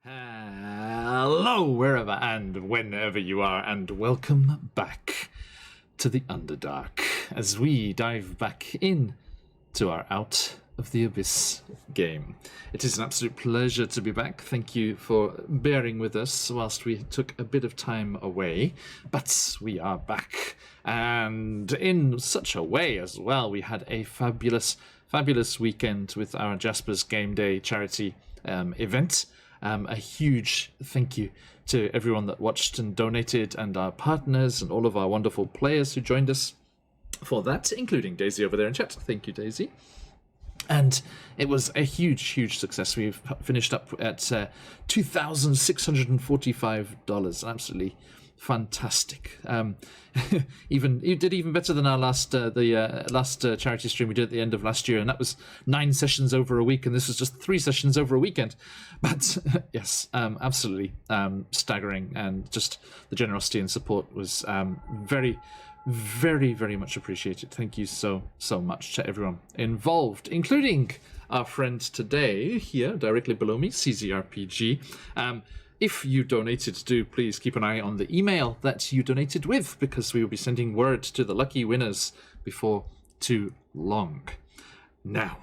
Hello, wherever and whenever you are, and welcome back to the Underdark as we dive back in to our Out of the Abyss game. It is an absolute pleasure to be back. Thank you for bearing with us whilst we took a bit of time away, but we are back, and in such a way as well. We had a fabulous weekend with our Jasper's Game Day charity event. A huge thank you to everyone that watched and donated, and our partners and all of our wonderful players who joined us for that, including Daisy over there in chat. Thank you, Daisy. And it was a huge success. We've finished up at $2,645. Absolutely fantastic. You did even better than our last charity stream we did at the end of last year, and that was 9 sessions over a week, and this was just 3 sessions over a weekend. But yes, absolutely staggering, and just the generosity and support was very much appreciated. Thank you so much to everyone involved, including our friend today here directly below me, CZRPG. If you donated, do please keep an eye on the email that you donated with, because we will be sending word to the lucky winners before too long. Now,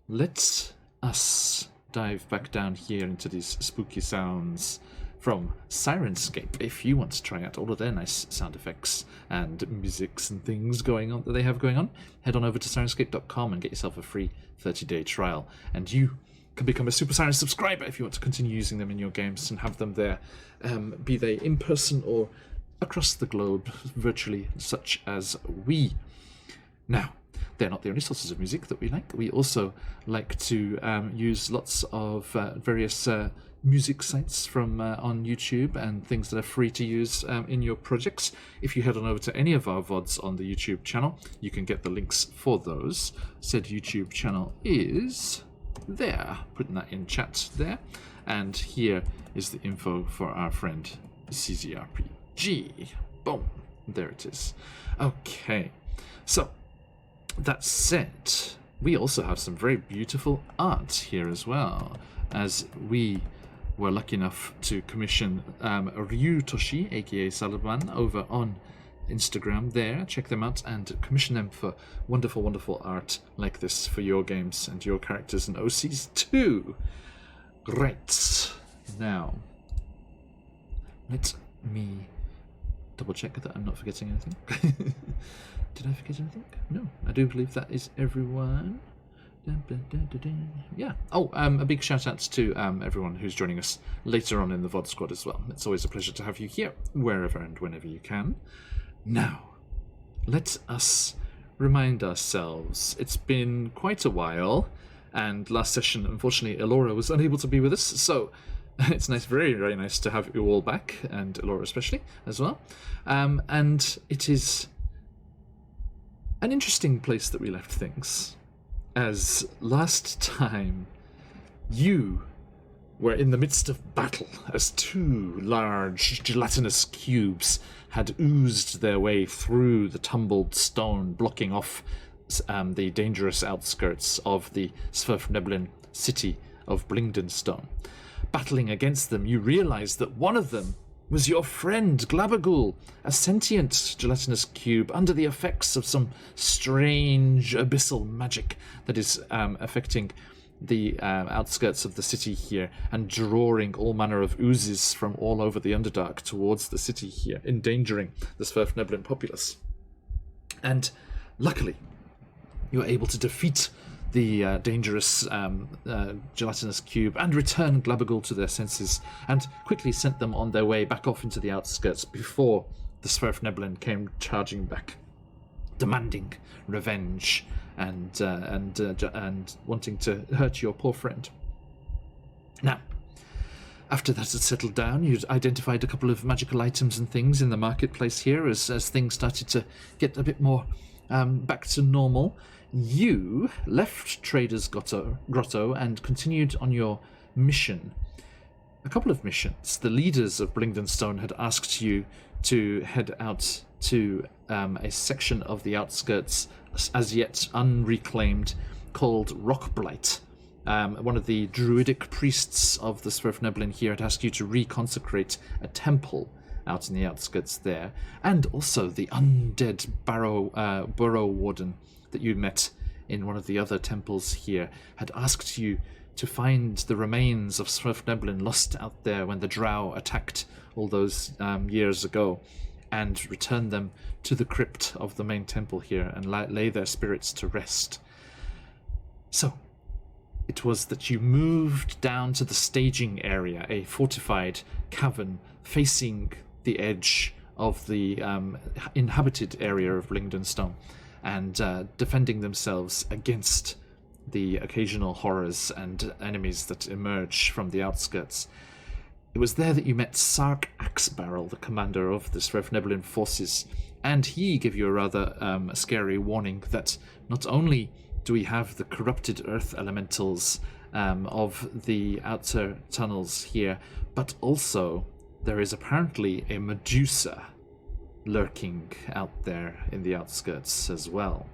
let us dive back down here into these spooky sounds from Sirenscape. If you want to try out all of their nice sound effects and musics and things going on that they have going on, head on over to sirenscape.com and get yourself a free 30-day trial, and you can become a Super Siren subscriber if you want to continue using them in your games and have them there, be they in person or across the globe virtually, such as we. Now, they're not the only sources of music that we like. We also like to use lots of various music sites from on YouTube and things that are free to use in your projects. If you head on over to any of our VODs on the YouTube channel, you can get the links for those. Said YouTube channel is there, putting that in chat there, and here is the info for our friend CZRPG. Boom, there it is. Okay, so that said, we also have some very beautiful art here as well, as we were lucky enough to commission Ryutoshi, aka Salaban, over on Instagram there. Check them out and commission them for wonderful art like this for your games and your characters and OCs too. Great. Now, let me double check that I'm not forgetting anything. Did I forget anything? No, I do believe that is everyone. Yeah. Oh, a big shout out to everyone who's joining us later on in the VOD squad as well. It's always a pleasure to have you here, wherever and whenever you can. Now, let us remind ourselves, it's been quite a while, and last session, unfortunately, Elora was unable to be with us, so it's nice, very nice to have you all back, and Elora especially, as well. And it is an interesting place that we left things, as last time you were in the midst of battle as 2 large gelatinous cubes had oozed their way through the tumbled stone, blocking off the dangerous outskirts of the Sverfneblin city of Blingdenstone. Battling against them, you realized that one of them was your friend Glabagul, a sentient gelatinous cube under the effects of some strange abyssal magic that is affecting the outskirts of the city here and drawing all manner of oozes from all over the Underdark towards the city here, endangering the Sverfneblin populace. And luckily, you were able to defeat the dangerous gelatinous cube and return Glabagul to their senses, and quickly sent them on their way back off into the outskirts before the Sverfneblin came charging back, demanding revenge and wanting to hurt your poor friend. Now, after that had settled down, you'd identified a couple of magical items and things in the marketplace here as things started to get a bit more back to normal. You left Trader's Grotto and continued on your mission. A couple of missions. The leaders of Blingdenstone had asked you to head out to a section of the outskirts as yet unreclaimed called Rockblight, one of the druidic priests of the Svirfneblin here had asked you to reconsecrate a temple out in the outskirts there, and also the undead burrow warden that you met in one of the other temples here had asked you to find the remains of Svirfneblin lost out there when the drow attacked all those years ago, and return them to the crypt of the main temple here and lay their spirits to rest. So, it was that you moved down to the staging area, a fortified cavern facing the edge of the inhabited area of Blingdenstone, and defending themselves against the occasional horrors and enemies that emerge from the outskirts. It was there that you met Sark Axebarrel, the commander of the Svirfneblin forces, and he gave you a rather scary warning that not only do we have the corrupted earth elementals of the outer tunnels here, but also there is apparently a Medusa lurking out there in the outskirts as well.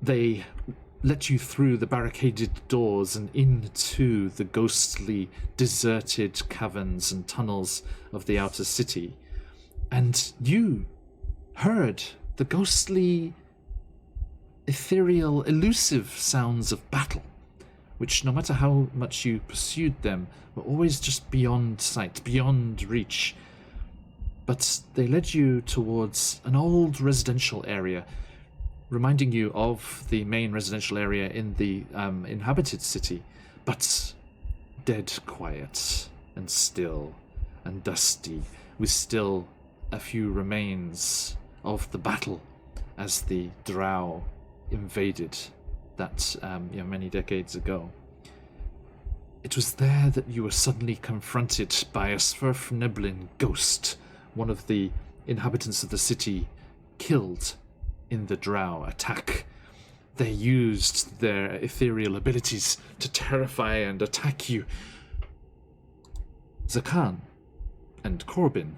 They let you through the barricaded doors and into the ghostly, deserted caverns and tunnels of the outer city. And you heard the ghostly, ethereal, elusive sounds of battle, which, no matter how much you pursued them, were always just beyond sight, beyond reach. But they led you towards an old residential area, reminding you of the main residential area in the inhabited city, but dead quiet and still and dusty, with still a few remains of the battle as the drow invaded that many decades ago. It was there that you were suddenly confronted by a Svirfneblin ghost, one of the inhabitants of the city killed in the drow attack. They used their ethereal abilities to terrify and attack you. Zakan and Corbin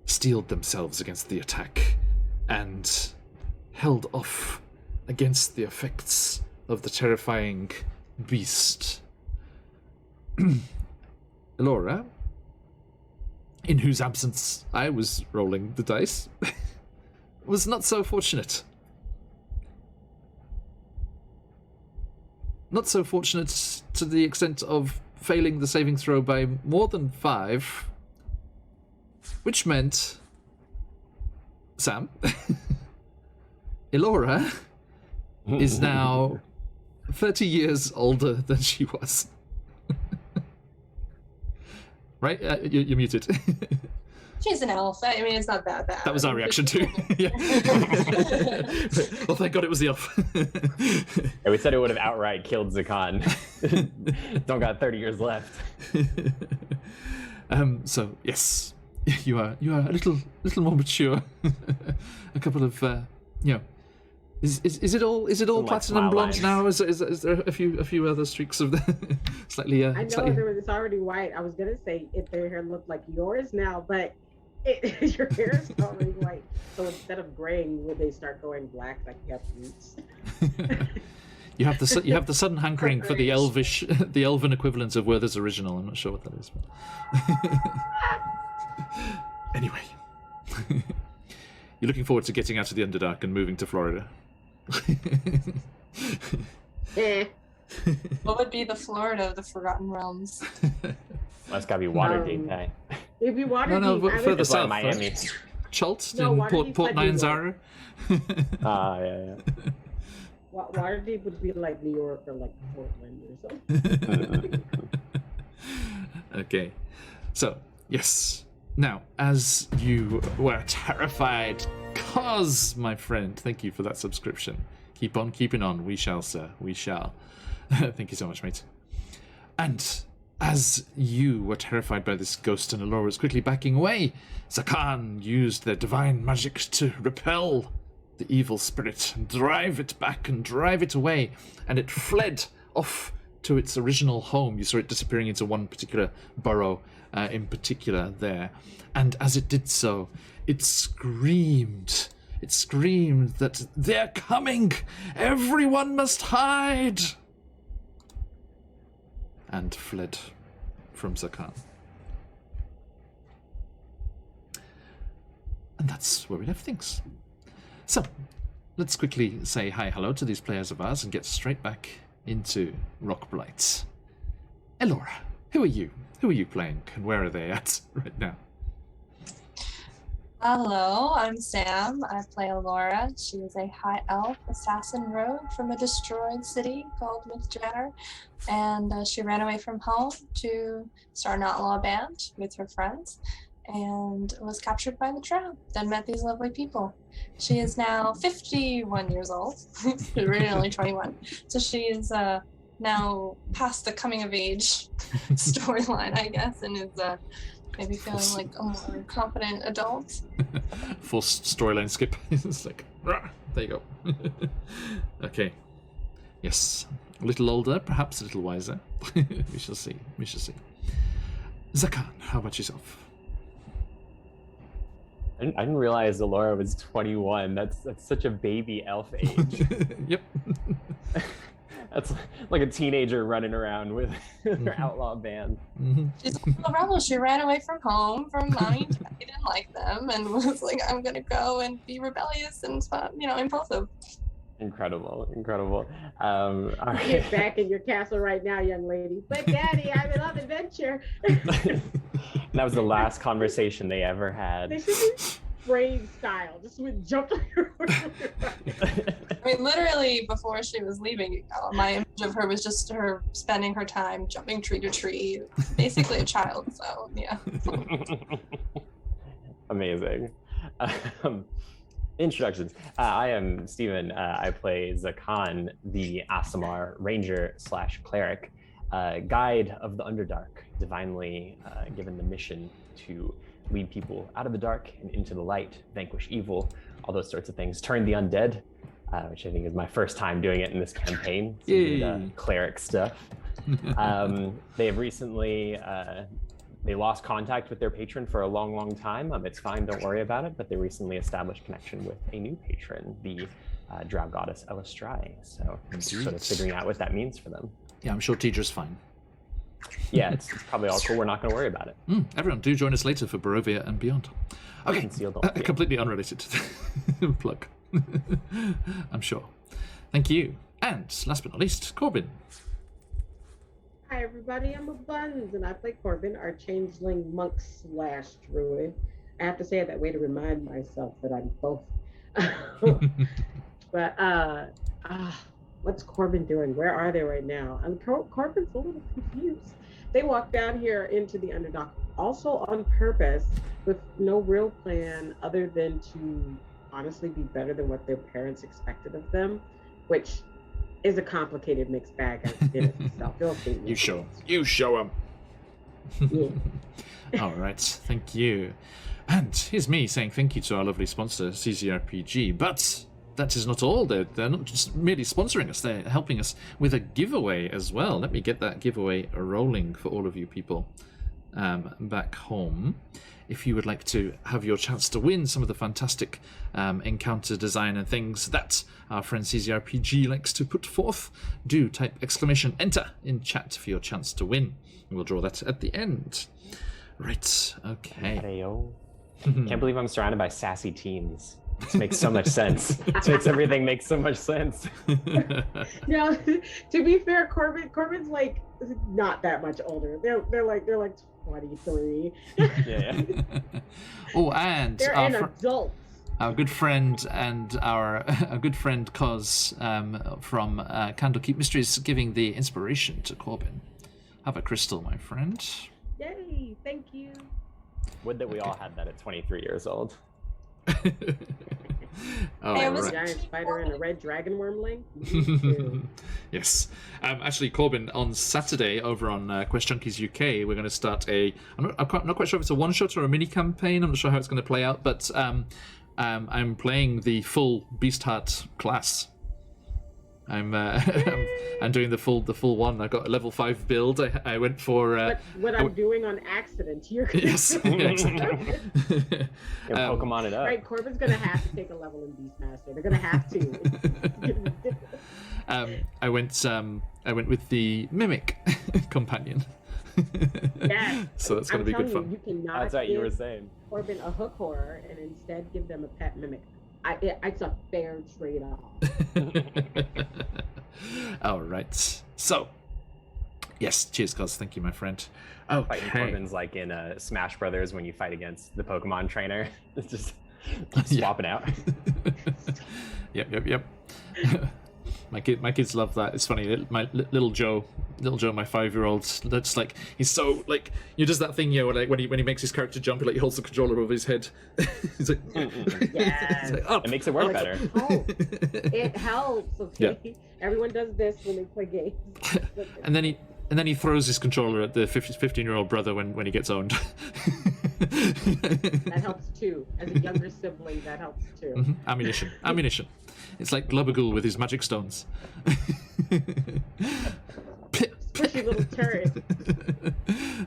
steeled themselves against the attack and held off against the effects of the terrifying beast. Elora, in whose absence I was rolling the dice, was not so fortunate. Not so fortunate to the extent of failing the saving throw by more than 5, which meant Sam, Elora is now 30 years older than she was. Right? You're muted. She's an elf. I mean, it's not that bad. That was our reaction too. Yeah. Well, thank God it was the elf. Yeah, we said it would have outright killed Zakan. Don't got 30 years left. So yes, you are a little more mature. A couple of Is it all platinum blonde now? Is there a few other streaks of the slightly? I know it's already white. I was gonna say if their hair looked like yours now, but your hair is already white. So instead of graying, would they start going black like you have roots? You have the sudden hankering for the elven equivalent of Werther's original. I'm not sure what that is, but anyway, you're looking forward to getting out of the Underdark and moving to Florida. What would be the Florida of the Forgotten Realms? That's gotta be Waterdeep, hey. It'd be Waterdeep. No, but further south, like Miami. Chult in Port Nyanzara. Yeah. Waterdeep would be like New York or like Portland or something. Okay, so yes. Now, as you were terrified, cause, my friend, thank you for that subscription. Keep on keeping on. We shall, sir. We shall. Thank you so much, mate. And as you were terrified by this ghost and Elora was quickly backing away, Zakan used their divine magic to repel the evil spirit and drive it back and drive it away, and it fled off to its original home. You saw it disappearing into one particular burrow in particular there, and as it did so, it screamed It screamed that they're coming! Everyone must hide! And fled from Zakan. And that's where we left things. So, let's quickly say hello to these players of ours and get straight back into Rock Blight. Elora, who are you? Who are you playing, and where are they at right now? Hello, I'm Sam. I play Alora. She is a high elf assassin rogue from a destroyed city called Mythjatter. And she ran away from home to start an outlaw band with her friends and was captured by the Drow. Then met these lovely people. She is now 51 years old. She's originally 21. So she is now past the coming of age storyline, I guess, and is maybe feeling like a more confident adult. Full storyline skip. It's like, rah, there you go. Okay. Yes. A little older, perhaps a little wiser. We shall see. We shall see. Zakan, how about yourself? I didn't realize Alora was 21. That's such a baby elf age. Yep. That's like a teenager running around with her outlaw band. Mm-hmm. She's a rebel. She ran away from home, from mommy. He didn't like them, and was like, "I'm gonna go and be rebellious and, impulsive." Incredible. All right. Get back in your castle right now, young lady. But Daddy, I love adventure. That was the last conversation they ever had. They should be Brave style, just with jumping. I mean, literally before she was leaving, my image of her was just her spending her time jumping tree to tree, basically a child. So yeah. Amazing. Introductions. I am Steven. I play Zakan, the Aasimar Ranger / Cleric, guide of the Underdark, divinely given the mission to lead people out of the dark and into the light, vanquish evil, all those sorts of things. Turn the undead, which I think is my first time doing it in this campaign. Cleric stuff. They have recently they lost contact with their patron for a long time. It's fine, don't worry about it. But they recently established connection with a new patron, the drow goddess Elistrai. So sort of figuring out what that means for them. Yeah, I'm sure Tidra's fine. Yeah, it's probably all cool. We're not going to worry about it. Everyone, do join us later for Barovia and beyond. Okay, completely unrelated to the plug. I'm sure. Thank you. And last but not least, Corbin. Hi everybody, I'm a Buns, and I play Corbin, our changeling monk / druid. I have to say it that way to remind myself that I'm both. But what's Corbin doing? Where are they right now? Corbin's a little confused. They walked down here into the Underdark also on purpose, with no real plan other than to honestly be better than what their parents expected of them, which is a complicated mixed bag as it is itself. You show them. Yeah. All right, thank you. And here's me saying thank you to our lovely sponsor, CCRPG. But that is not all. They're not just merely sponsoring us, they're helping us with a giveaway as well. Let me get that giveaway rolling for all of you people back home. If you would like to have your chance to win some of the fantastic encounter design and things that our friend CZRPG likes to put forth, do type !enter in chat for your chance to win. We'll draw that at the end. Right, okay. Can't believe I'm surrounded by sassy teens. This makes so much sense. This makes everything make so much sense. No, to be fair, Corbin's like not that much older. They're like 23. Yeah. Oh, and they're adults. Our good friend and our good friend Cos from Candlekeep Mysteries giving the inspiration to Corbin. Have a crystal, my friend. Yay! Thank you. Would that we all had that at 23 years old. A giant spider and a red dragon wormling. Yes. Actually, Corbin, on Saturday over on Quest Junkies UK, we're going to start I'm not quite sure if it's a one-shot or a mini-campaign. I'm not sure how it's going to play out, but I'm playing the full Beastheart class. I'm doing the full one. I got a level 5 build. I went for But what I'm doing on accident, you're gonna yes, yeah, exactly. Pokemon it up. right. Corbin's gonna have to take a level in Beastmaster. They're gonna have to. It's getting ridiculous. I went with the Mimic companion. Yes. So that's going to be good fun. You cannot That's what you were give saying. Corbin a hook horror and instead give them a pet mimic. It's a fair trade-off. All right. So, yes, cheers, cuz. Thank you, my friend. Fighting Okay. Corbin's like in Smash Brothers when you fight against the Pokemon trainer. It's just swapping out. Yep. My kids love that. It's funny. My little Joe, my 5-year-old, that's like he's so like he does that thing, where, like when he makes his character jump, he holds the controller over his head. He's like, Yes. he's like, up. It makes it work better. It helps. Okay. Yeah. Everyone does this when they play games. And then he throws his controller at the 15-year-old brother when he gets owned. That helps too. As a younger sibling, that helps too. Mm-hmm. Ammunition. It's like Glubagul with his magic stones. Squishy little turret.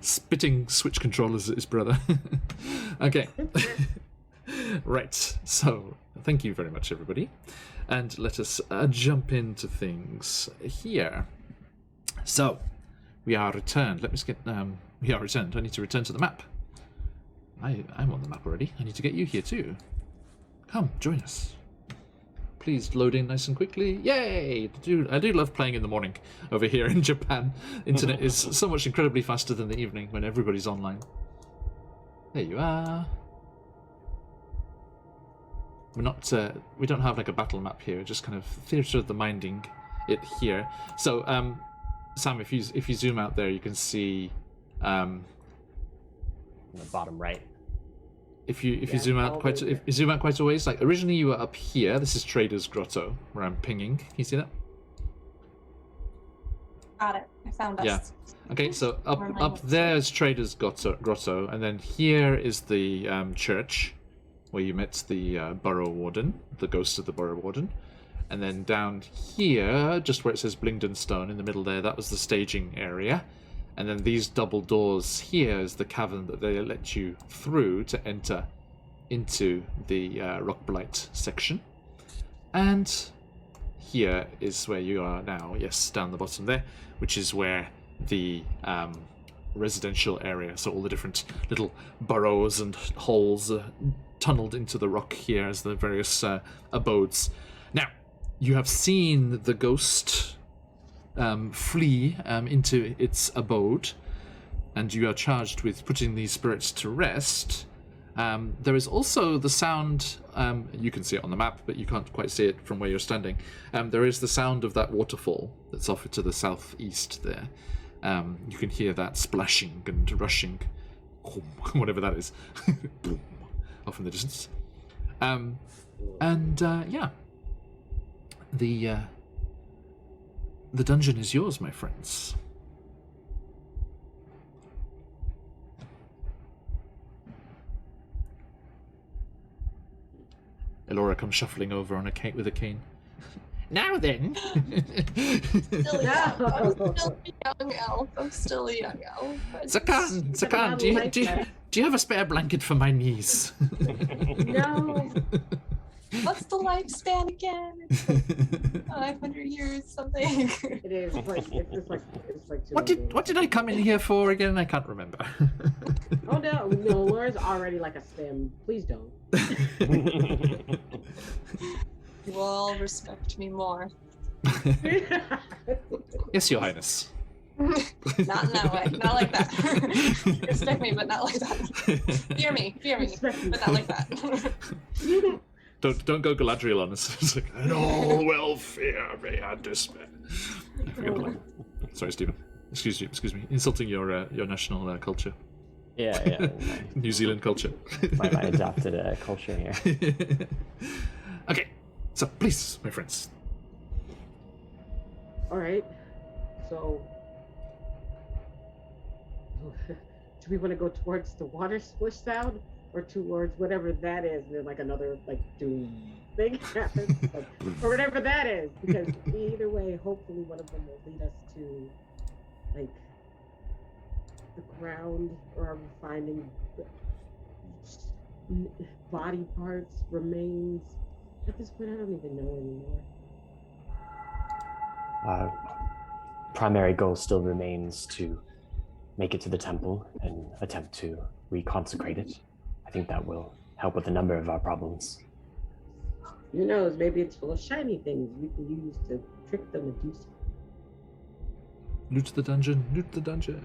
Spitting Switch controllers at his brother. Okay. Right. So, thank you very much, everybody. And let us jump into things here. So, we are returned. Let me just get... we are returned. I need to return to the map. I'm on the map already. I need to get you here too. Come, join us. Please load in nice and quickly. Yay! I do love playing in the morning over here in Japan. Internet is so much incredibly faster than the evening when everybody's online. There you are. We're not. We don't have like a battle map here. Just kind of theatre of the minding it here. So, Sam, if you zoom out there, you can see. In the bottom right. If you zoom out quite a ways, like originally you were up here. This is Trader's Grotto where I'm pinging. Can you see that? Got it. I found us. Yeah. Okay, so up there is Trader's Grotto, and then here is the church where you met the Borough Warden, the ghost of the Borough Warden, and then down here, just where it says Blingden Stone in the middle there, that was the staging area. And then these double doors here is the cavern that they let you through to enter into the Rockblight section. And here is where you are now, yes, down the bottom there, which is where the residential area, so all the different little burrows and holes tunneled into the rock here as the various abodes. Now, you have seen the ghost flee into its abode, and you are charged with putting these spirits to rest. There is also the sound, you can see it on the map, but you can't quite see it from where you're standing. There is the sound of that waterfall that's off to the southeast there. You can hear that splashing and rushing, whatever that is, off in the distance. Yeah. The dungeon is yours, my friends. Elora comes shuffling over on a cane with a cane. Now then. Still young. I'm still a young elf. I'm still a young elf. Zakan, do you have a spare blanket for my knees? No. What's the lifespan again? It's 500 years, something. It is like it's like. What did I come in here for again? I can't remember. Oh no, Laura's already like a sim. Please don't. You will all respect me more. Yes, Your Highness. Not in that way. Not like that. Respect me, but not like that. Fear me, but not like that. Don't go Galadriel on us. It's like, and all welfare may I despair. I forget the line. Sorry, Stephen. Excuse me. Insulting your national culture. Yeah. New Zealand culture. my adopted culture here. Okay, so please, my friends. All right. So, do we want to go towards the water splish sound, or towards whatever that is, and then like another like doom? thing happens, like, or whatever that is. Because either way, hopefully one of them will lead us to like the ground, or are we finding body parts, remains? At this point, I don't even know anymore. Our primary goal still remains to make it to the temple and attempt to reconsecrate it. I think that will help with a number of our problems. Who knows? Maybe it's full of shiny things we can use to trick the Medusa. Loot the dungeon, loot the dungeon.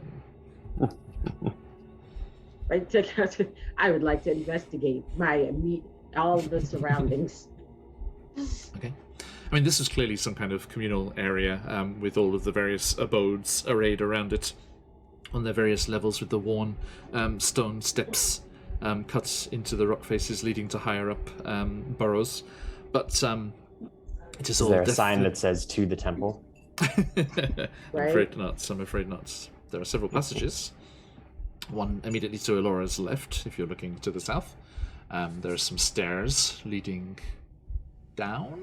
Right? I would like to investigate all the surroundings. Okay. I mean, this is clearly some kind of communal area with all of the various abodes arrayed around it on their various levels with the worn stone steps cut into the rock faces leading to higher up burrows. But it is all there a sign that says "to the temple"? I'm afraid not. I'm afraid not. There are several passages. One immediately to Elora's left, if you're looking to the south. There are some stairs leading down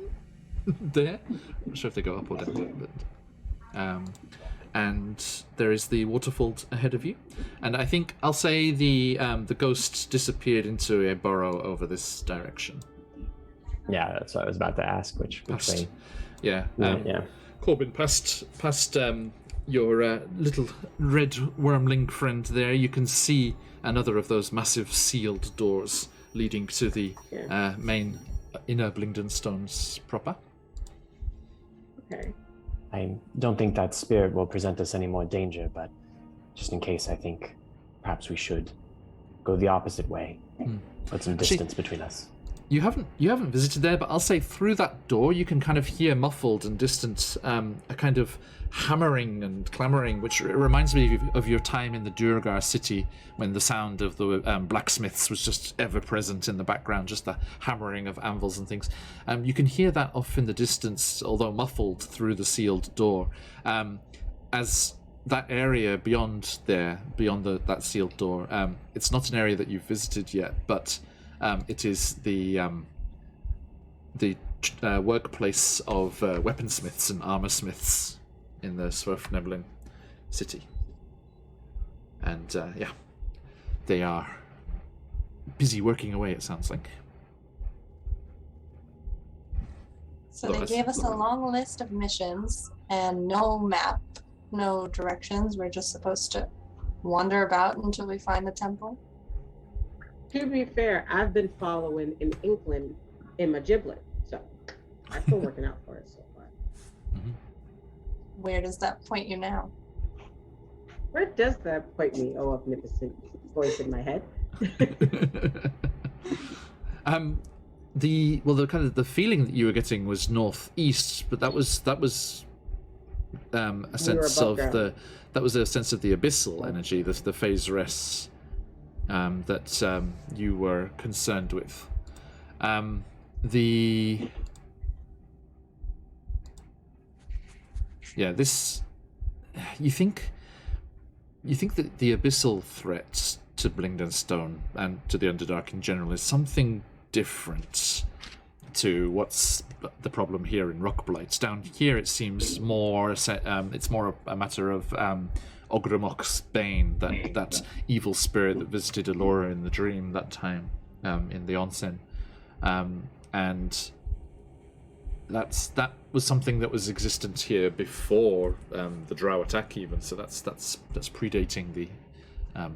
there. I'm not sure if they go up or down, but and there is the waterfall ahead of you. And I think I'll say the ghost disappeared into a burrow over this direction. Yeah, that's what I was about to ask. Which way? Yeah. Yeah. Corbin, past your little red wormling friend there, you can see another of those massive sealed doors leading to the main inner Blingden stones proper. Okay. I don't think that spirit will present us any more danger, but just in case, I think perhaps we should go the opposite way. Put some distance between us. You haven't visited there, but I'll say through that door you can kind of hear muffled and distant a kind of hammering and clamoring, which reminds me of your time in the Durgar city when the sound of the blacksmiths was just ever present in the background, just the hammering of anvils and things. You can hear that off in the distance, although muffled through the sealed door. As that area beyond that sealed door, it's not an area that you've visited yet, but it is the workplace of weaponsmiths and armorsmiths in the Swerfneblin city. And they are busy working away, it sounds like. So they gave us a long list of missions and no map, no directions. We're just supposed to wander about until we find the temple. To be fair, I've been following an inkling in my giblet, so I'm still working out for it so far. Mm-hmm. Where does that point you now? Where does that point me? Oh, omnipotent voice in my head. The kind of the feeling that you were getting was northeast, but that was a sense of the abyssal energy, the phase rests that you were concerned with. You think that the abyssal threat to Blingden Stone and to the Underdark in general is something different to what's the problem here in Rockblight. Down here it seems more it's more a matter of Ogrimok's Bane, that evil spirit that visited Elora in the dream that time in the onsen, and that was something that was existent here before the Drow attack even. So that's predating the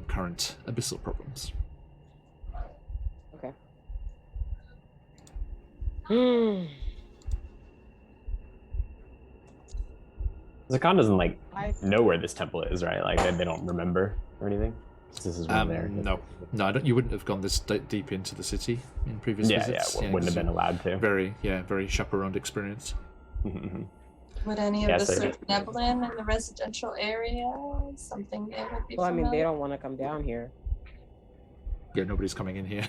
current abyssal problems. Okay. Zakan doesn't know where this temple is, right? Like they don't remember or anything. This is one there. No, I don't. You wouldn't have gone this deep into the city in previous visits. Wouldn't have been allowed to. Very chaperoned experience. Would any of the Swerfneblin in the residential area something they would be Well, I mean, they familiar? don't want to come down here. Yeah, nobody's coming in here.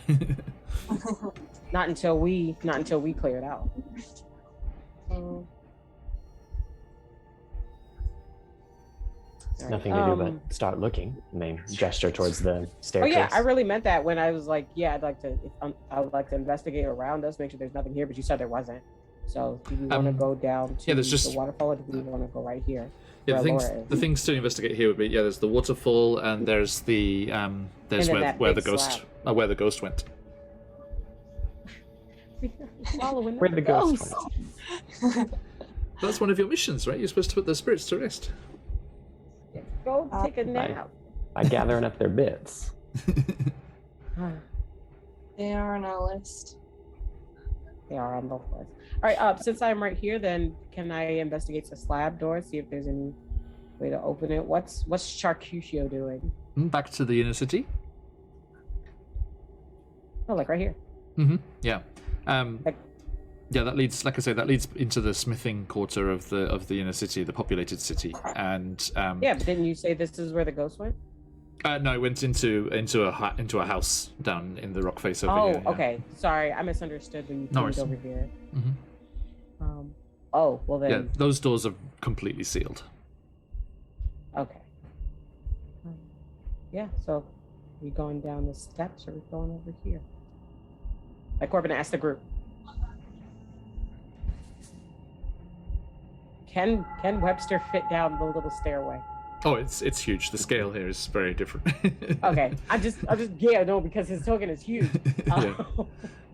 Not until we clear it out. There's nothing to do but start looking. And they gesture towards the Oh staircase. yeah, I really meant that when I was like, yeah, I would like to investigate around us, make sure there's nothing here. But you said there wasn't. So do we want to go down to there's just the waterfall, or do we want to go right here? Yeah, where the things to investigate here would be there's the waterfall and there's the there's where the ghost went. Following Where the ghost went. That's one of your missions, right? You're supposed to put the spirits to rest. Go take a nap. By gathering up their bits. They are on our list. They are on both lists. All right, since I'm right here, then can I investigate the slab door, see if there's any way to open it? What's Charcutio doing? Back to the inner city. Oh, like right here. Mm-hmm. Yeah. Yeah, that leads, like I say, that leads into the smithing quarter of the inner city, the populated city, and yeah, but didn't you say this is where the ghost went? No, it went into a house down in the rock face over here. Oh, okay. Sorry, I misunderstood when you came over here. Mm-hmm. Oh, well then. Yeah, those doors are completely sealed. Okay. Yeah, so we going down the steps or we going over here? Like Corbin asked the group. Can Webster fit down the little stairway? Oh, it's huge. The scale here is very different. Okay, I just because his token is huge.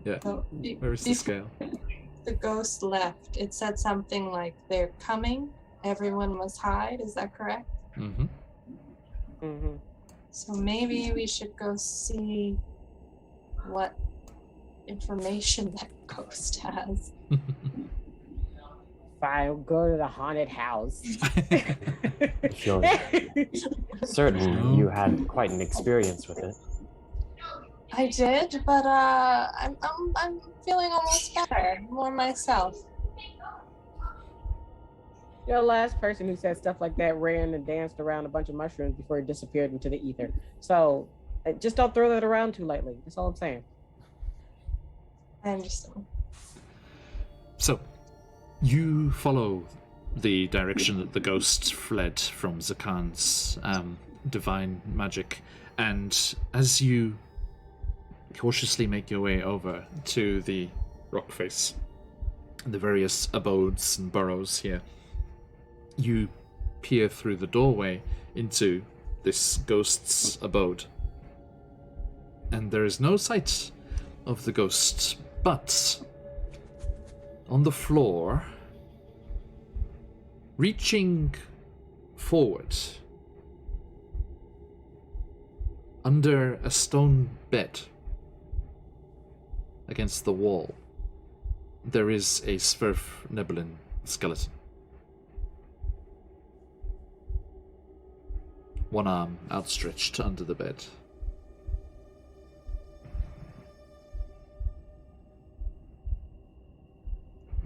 Yeah. So, Where is the scale? The ghost left. It said something like they're coming. Everyone must hide. Is that correct? Mm-hmm. Mm-hmm. So maybe we should go see what information that ghost has. Fine, go to the haunted house. I feel certain you had quite an experience with it. I did, but I'm feeling almost better, more myself. You're the last person who said stuff like that ran and danced around a bunch of mushrooms before he disappeared into the ether. So just don't throw that around too lightly. That's all I'm saying. I understand. So, you follow the direction that the ghost fled from Zakan's divine magic, and as you cautiously make your way over to the rock face and the various abodes and burrows here, you peer through the doorway into this ghost's abode. And there is no sight of the ghost, but on the floor, reaching forward, under a stone bed against the wall, there is a Sverfnebelin skeleton. One arm outstretched under the bed.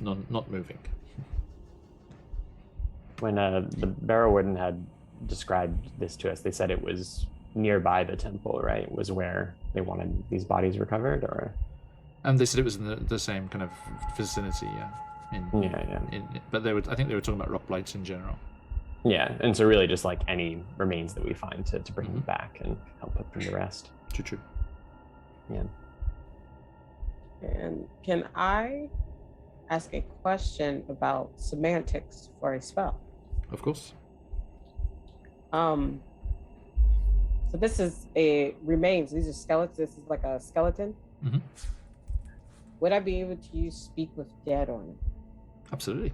Not moving. When the Barrow-Warden had described this to us, they said it was nearby the temple, right? It was where they wanted these bodies recovered, or? And they said it was in the same kind of vicinity, yeah. But I think they were talking about rock blights in general. Yeah, and so really just like any remains that we find to bring them back and help put them to rest. True. Yeah. And can I ask a question about semantics for a spell? Of course. So this is a remains. These are skeletons. This is like a skeleton. Mm-hmm. Would I be able to use speak with dead on it? Absolutely.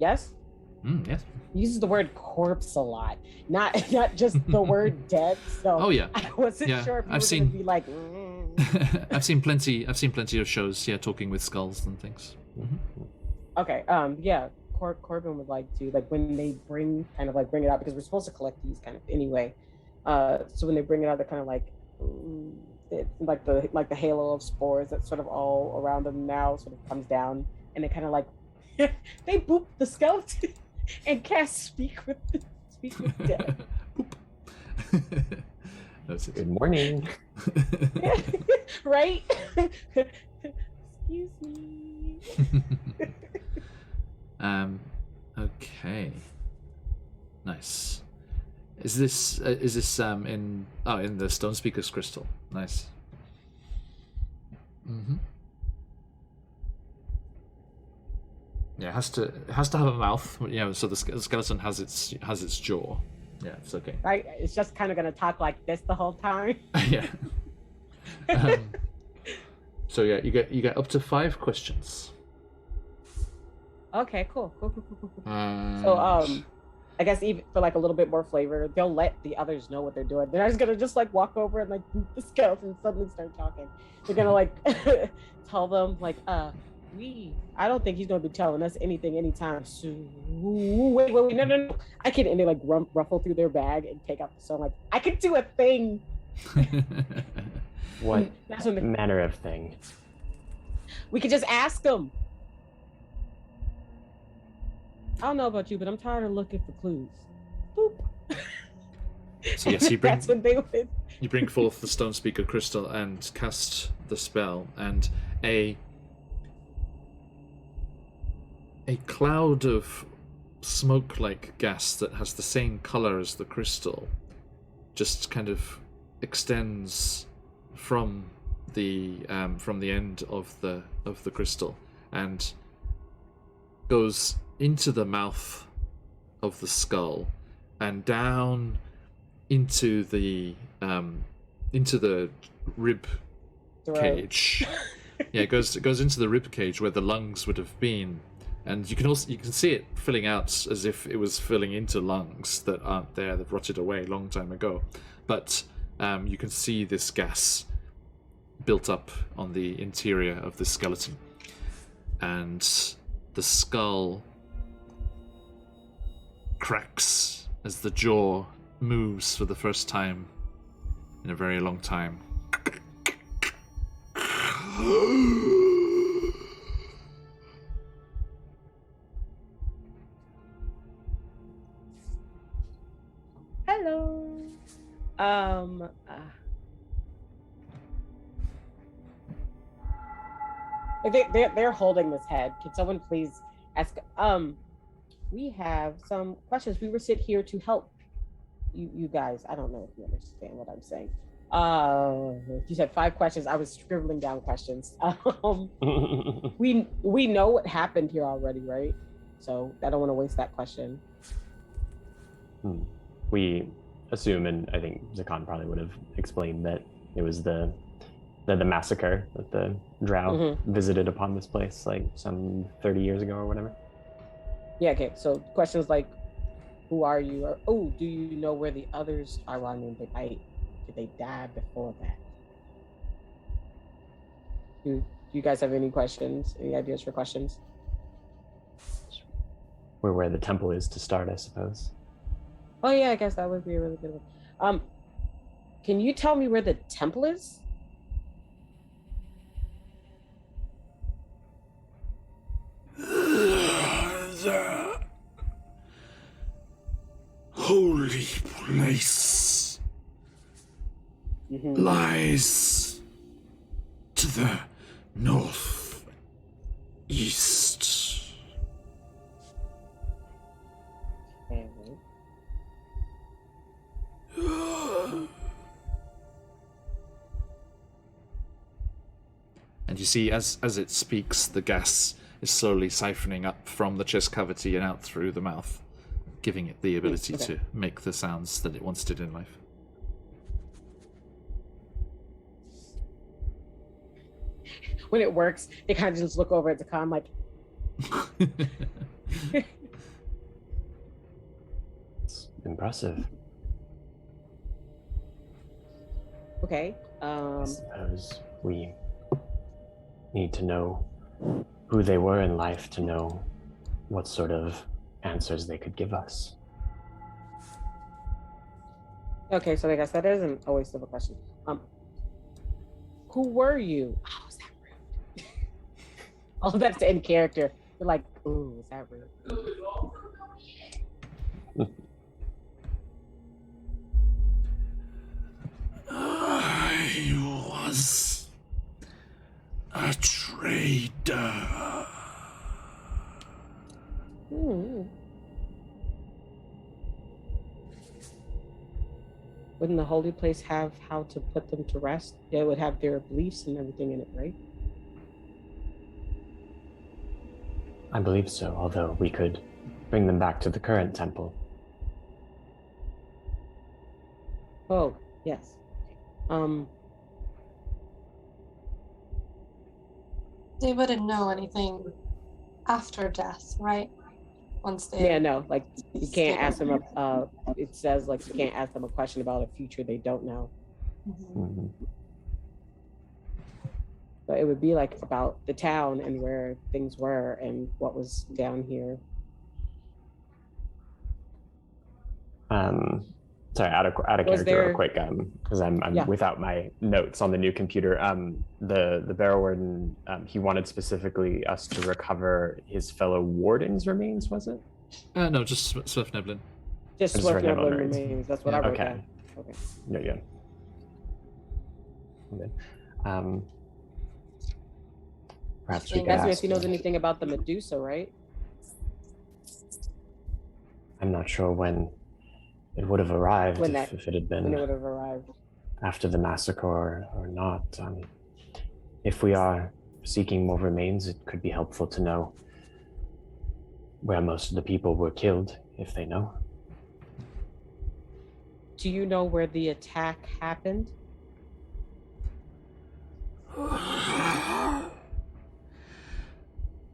Yes? Yes. He uses the word corpse a lot, not just the word dead. So oh yeah. I wasn't sure if you were gonna be like. I've seen plenty of shows, talking with skulls and things. Mm-hmm. Okay. Yeah. Corbin would like to when they bring it out, because we're supposed to collect these kind of anyway. So when they bring it out, they're kind of like the halo of spores that's sort of all around them now sort of comes down, and they kind of they boop the skeleton and cast speak with dead. That's it. Good morning. Right? Excuse me. Okay. Nice. Is this in the Stone Speaker's crystal? Nice. Mm-hmm. Yeah, it has to have a mouth. So the skeleton has its jaw. Yeah, it's okay. Right? It's just kind of gonna talk like this the whole time. Yeah. So yeah, you get up to 5 questions. Okay, cool. And... So I guess even for like a little bit more flavor, they'll let the others know what they're doing. They're not just gonna just like walk over and like boot the skeleton and suddenly start talking. They're gonna like tell them like, I don't think he's gonna be telling us anything anytime soon. Wait, no. I can, and they like ruffle through their bag and take out the song. Like, I could do a thing. What That's when manner of thing? We could just ask them. I don't know about you, but I'm tired of looking for clues. Boop. So yes, That's when they would. You bring forth the Stone Speaker crystal and cast the spell, and a cloud of smoke-like gas that has the same color as the crystal just kind of extends from the end of the crystal and goes into the mouth of the skull and down into the rib cage. Yeah, it goes into the rib cage where the lungs would have been, and you can see it filling out as if it was filling into lungs that aren't there, that rotted away a long time ago. But you can see this gas built up on the interior of the skeleton, and the skull cracks as the jaw moves for the first time in a very long time. Hello. They're holding this head. Can someone please ask? We have some questions. We were sent here to help you guys. I don't know if you understand what I'm saying. You said 5 questions. I was scribbling down questions. We know what happened here already, right? So I don't want to waste that question. We assume, and I think Zakan probably would have explained, that it was the massacre that the Drow visited upon this place like some 30 years ago or whatever. Yeah, okay. So questions like, who are you? Or, do you know where the others are? Well, I mean, did they die before that? Do you guys have any questions? Any ideas for questions? Where the temple is to start, I suppose. Oh yeah, I guess that would be a really good one. Can you tell me where the temple is? The holy place lies to the northeast. And you see, as it speaks, the gas is slowly siphoning up from the chest cavity and out through the mouth, giving it the ability to make the sounds that it once did in life. When it works, they kind of just look over at the con like... It's impressive. Okay. I suppose we need to know who they were in life to know what sort of answers they could give us. Okay, so I guess that isn't a waste of a question. Who were you? Oh, is that rude? Oh, that's in character. You're like, ooh, is that rude? I was a trader. Wouldn't the holy place have how to put them to rest? They would have their beliefs and everything in it, right? I believe so, although we could bring them back to the current temple. Oh, yes. They wouldn't know anything after death, right? Once they Yeah, no, like you can't ask them stay. it says like you can't ask them a question about a future they don't know. Mhm. Mhm. But it would be like about the town and where things were and what was down here. Sorry, out of Was character, there- real quick, because I'm Yeah. without my notes on the new computer. The Barrow Warden, he wanted specifically us to recover his fellow warden's remains. Was it? No, just Swift Neblin. Just Just Swift Red Nebel Neblin remains. remains. That's what Yeah. I wrote Okay. down. Okay. Yeah. Okay. Perhaps we You could Ask me ask. if he knows anything about the Medusa, right? I'm not sure when it would have arrived, When if it had When it been would have arrived. after the massacre or not. If we are seeking more remains, it could be helpful to know where most of the people were killed, if they know. Do you know where the attack happened?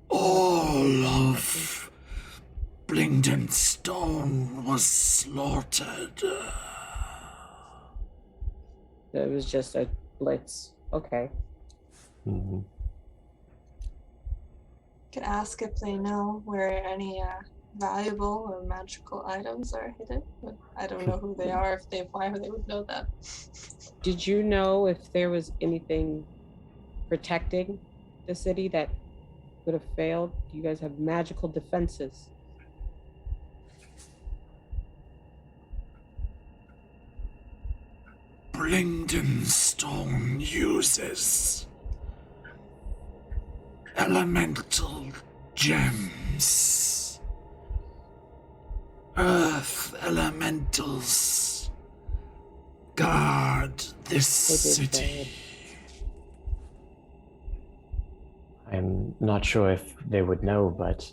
All of Blingden Stone was slaughtered. It was just a blitz. Okay. Mm-hmm. Can ask if they know where any valuable or magical items are hidden. But I don't know who they are. Why they would know that. Did you know if there was anything protecting the city that would have failed? Do you guys have magical defenses? Blingden Stone uses elemental gems. Earth elementals guard this They did city. I'm not sure if they would know, but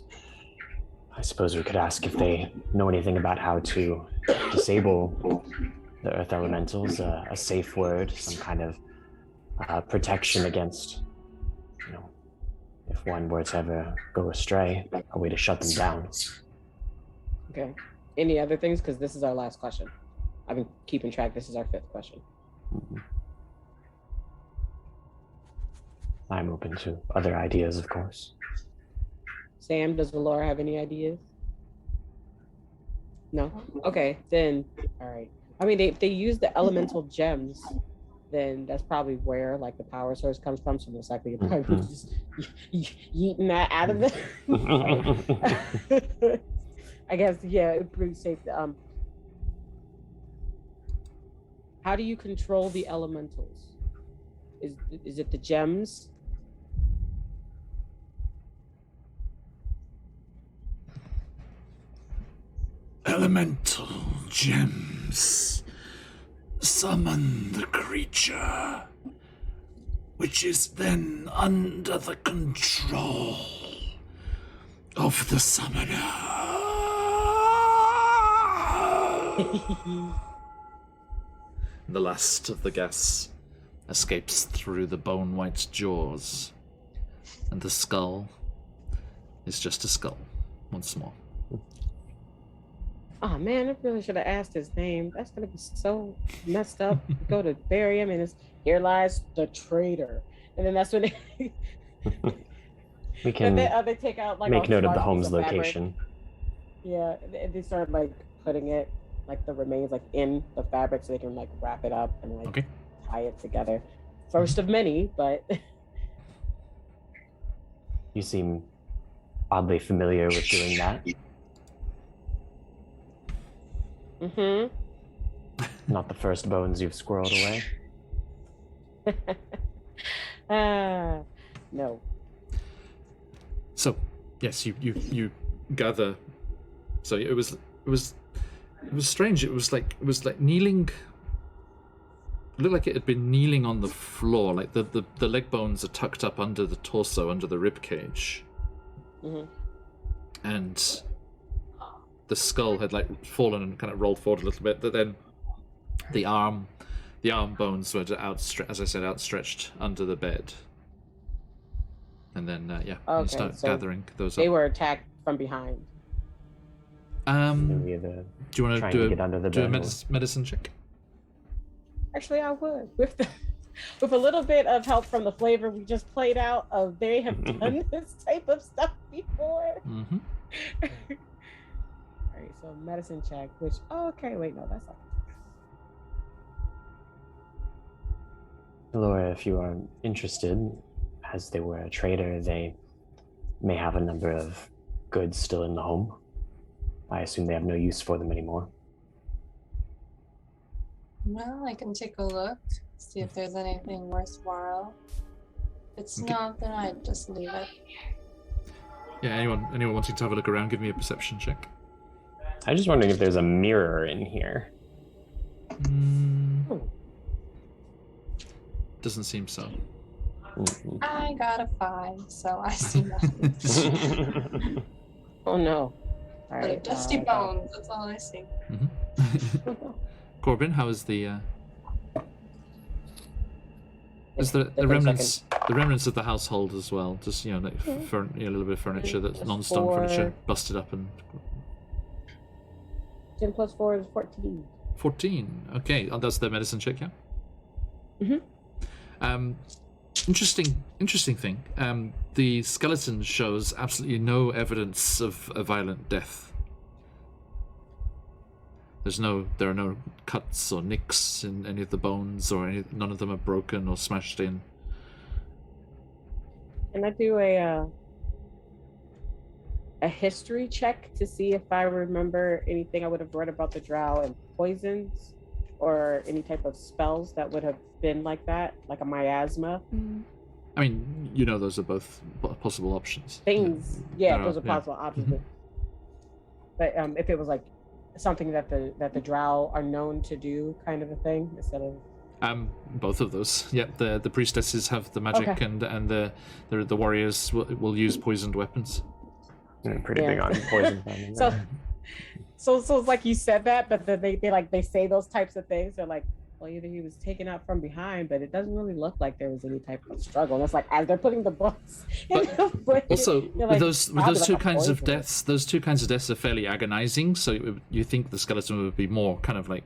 I suppose we could ask if they know anything about how to disable the earth elementals, a safe word, some kind of protection against, if one were to ever go astray, a way to shut them down. Okay. Any other things? Because this is our last question. I've been keeping track. This is our 5th question. Mhm. I'm open to other ideas, of course. Sam, does Valora have any ideas? No? Okay, then, all right. I mean, if they use the elemental gems, then that's probably where like the power source comes from. So most likely you're probably just yeeting that out of it. I guess, yeah, it's pretty safe. How do you control the elementals? Is it the gems? Elemental gems summon the creature, which is then under the control of the summoner. The last of the gas escapes through the bone-white jaws, and the skull is just a skull once more. Oh man, I really should have asked his name. That's gonna be so messed up. Go to bury him, and it's here lies the traitor, and then that's when they We can they take out like make a note of the large piece home's of fabric. location. Yeah, they start like putting it like the remains like in the fabric so they can like wrap it up and like tie it together. First of many, but You seem oddly familiar with doing that. Not the first bones you've squirreled away. No. So, yes, you gather. So it was strange. It was like kneeling looked like it had been kneeling on the floor, like the leg bones are tucked up under the torso, under the rib cage, and the skull had like fallen and kind of rolled forward a little bit. But then the arm bones were outstretched under the bed, and then you start gathering those They up. were attacked from behind. Do you want to do a medicine check? Actually, I would. With a little bit of help from the flavor we just played out of they have done this type of stuff before. Mm-hmm. All right, so medicine check, which, okay, wait, no, that's not. Laura, if you are interested, as they were a trader, they may have a number of goods still in the home. I assume they have no use for them anymore. Well, I can take a look, see if there's anything worthwhile. If it's not, then I'd just leave it. Yeah, anyone wanting to have a look around, give me a perception check. I'm just wondering if there's a mirror in here. Doesn't seem so. I got a 5, so I see nothing. Oh no. All But right, dusty bones, that's all I see. Corbin, how is the is the a remnants of the household as well? Just like a little bit of furniture that's non-stone furniture busted up and. 10 plus 4 is 14. 14. Okay, that's the medicine check, yeah. Interesting thing. The skeleton shows absolutely no evidence of a violent death. There are no cuts or nicks in any of the bones, or none of them are broken or smashed in. Can I do a history check to see if I remember anything I would have read about the drow and poisons, or any type of spells that would have been like that, like a miasma? I mean, those are both possible options. Things, those are possible options. But if it was like something that the drow are known to do, kind of a thing, instead of both of those. Yep, the priestesses have the magic, Okay. and the warriors will use poisoned weapons. I'm pretty big on poison. So it's like you said that, but then they say those types of things. They're like, well, either he was taken out from behind, but it doesn't really look like there was any type of struggle. And it's like as they're putting the books in the bridge, Also, with those two kinds of deaths. those two kinds of deaths are fairly agonizing. So you think the skeleton would be more kind of like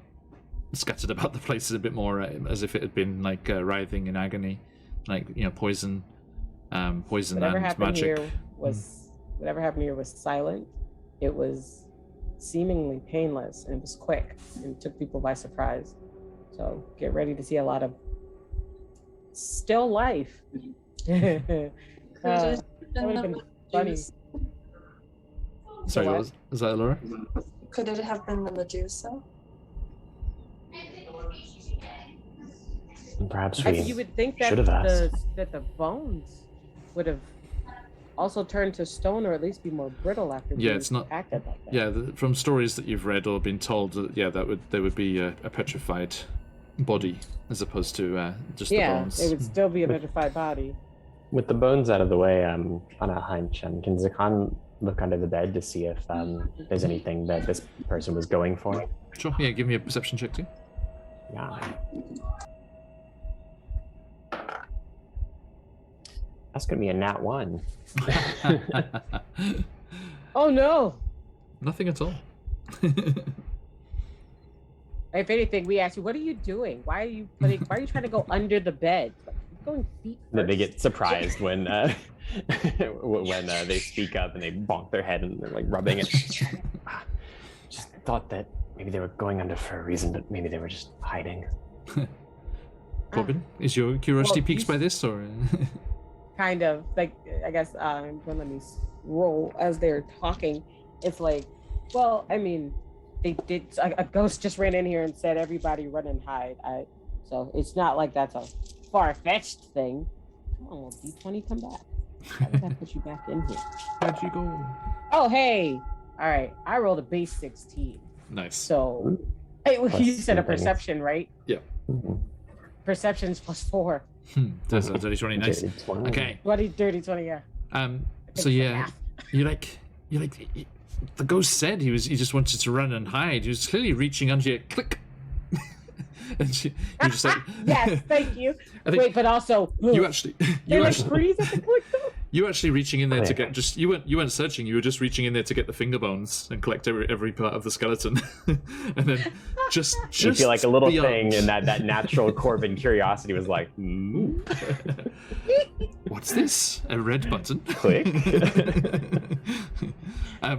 scattered about the place a bit more, as if it had been like writhing in agony, like poison and magic. Whatever happened here was silent. It was seemingly painless, and it was quick, and took people by surprise. So get ready to see a lot of still life. That would have been funny. Sorry, was that Laura? Could it have been the Medusa? Perhaps You would think that should have asked. that the bones would have also turned to stone, or at least be more brittle after being it's not acted like that. Yeah, from stories that you've read or been told, there would be a petrified body as opposed to just the bones. It would still be a petrified body. With the bones out of the way, on a hunch, can Zakan look under the bed to see if there's anything that this person was going for? Sure. Yeah, give me a perception check too. Yeah. That's gonna be a nat 1. Oh no! Nothing at all. If anything, we ask you, what are you doing? Why are you trying to go under the bed? Like, you're going feet first. That they get surprised when when they speak up and they bonk their head and they're like rubbing it. Just thought that maybe they were going under for a reason, but maybe they were just hiding. Corbin, is your curiosity piqued by this, or? Kind of, like, I guess when let me roll as they're talking. It's like, well, I mean, they did. A ghost just ran in here and said, "Everybody run and hide." So it's not like that's a far-fetched thing. Come on, will D20 come back? How did I put you back in here? Where'd you go? Oh, hey. All right, I rolled a base 16. Nice. So, hey, you said a perception, right? Yeah. Mm-hmm. Perception's +4. That's a dirty 20. Nice. Dirty 20. Okay. Dirty 20, yeah. So yeah, you're like, the ghost said he just wanted to run and hide. He was clearly reaching under your click. And you just like, yes, thank you. I think Wait, but also you actually, freeze at the click though. you actually reaching in there to get you weren't searching. You were just reaching in there to get the finger bones and collect every part of the skeleton, and then just You feel like a little beyond. thing, and that natural Corbin curiosity was like, What's this? A red button? click.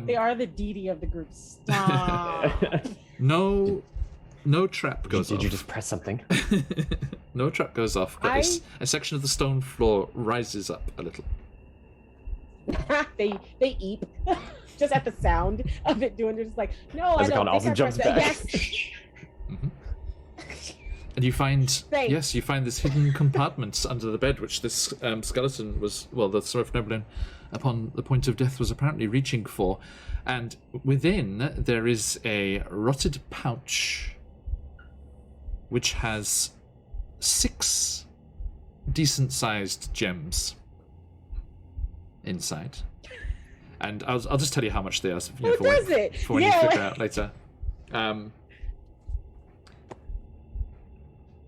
They are the DD of the group. Stop. No trap goes off. Did you just press something? No trap goes off, but a section of the stone floor rises up a little. they eat just at the sound of it doing. They're just like, no, I don't. Also think I jumps pressed back. that. Yes. And you find Thanks. you find this hidden compartment under the bed, which this skeleton was, well, the Seraph Nobleman, upon the point of death, was apparently reaching for. And within there is a rotted pouch, which has 6 decent-sized gems inside. And I'll just tell you how much they are, for Who does it? for when you figure out later.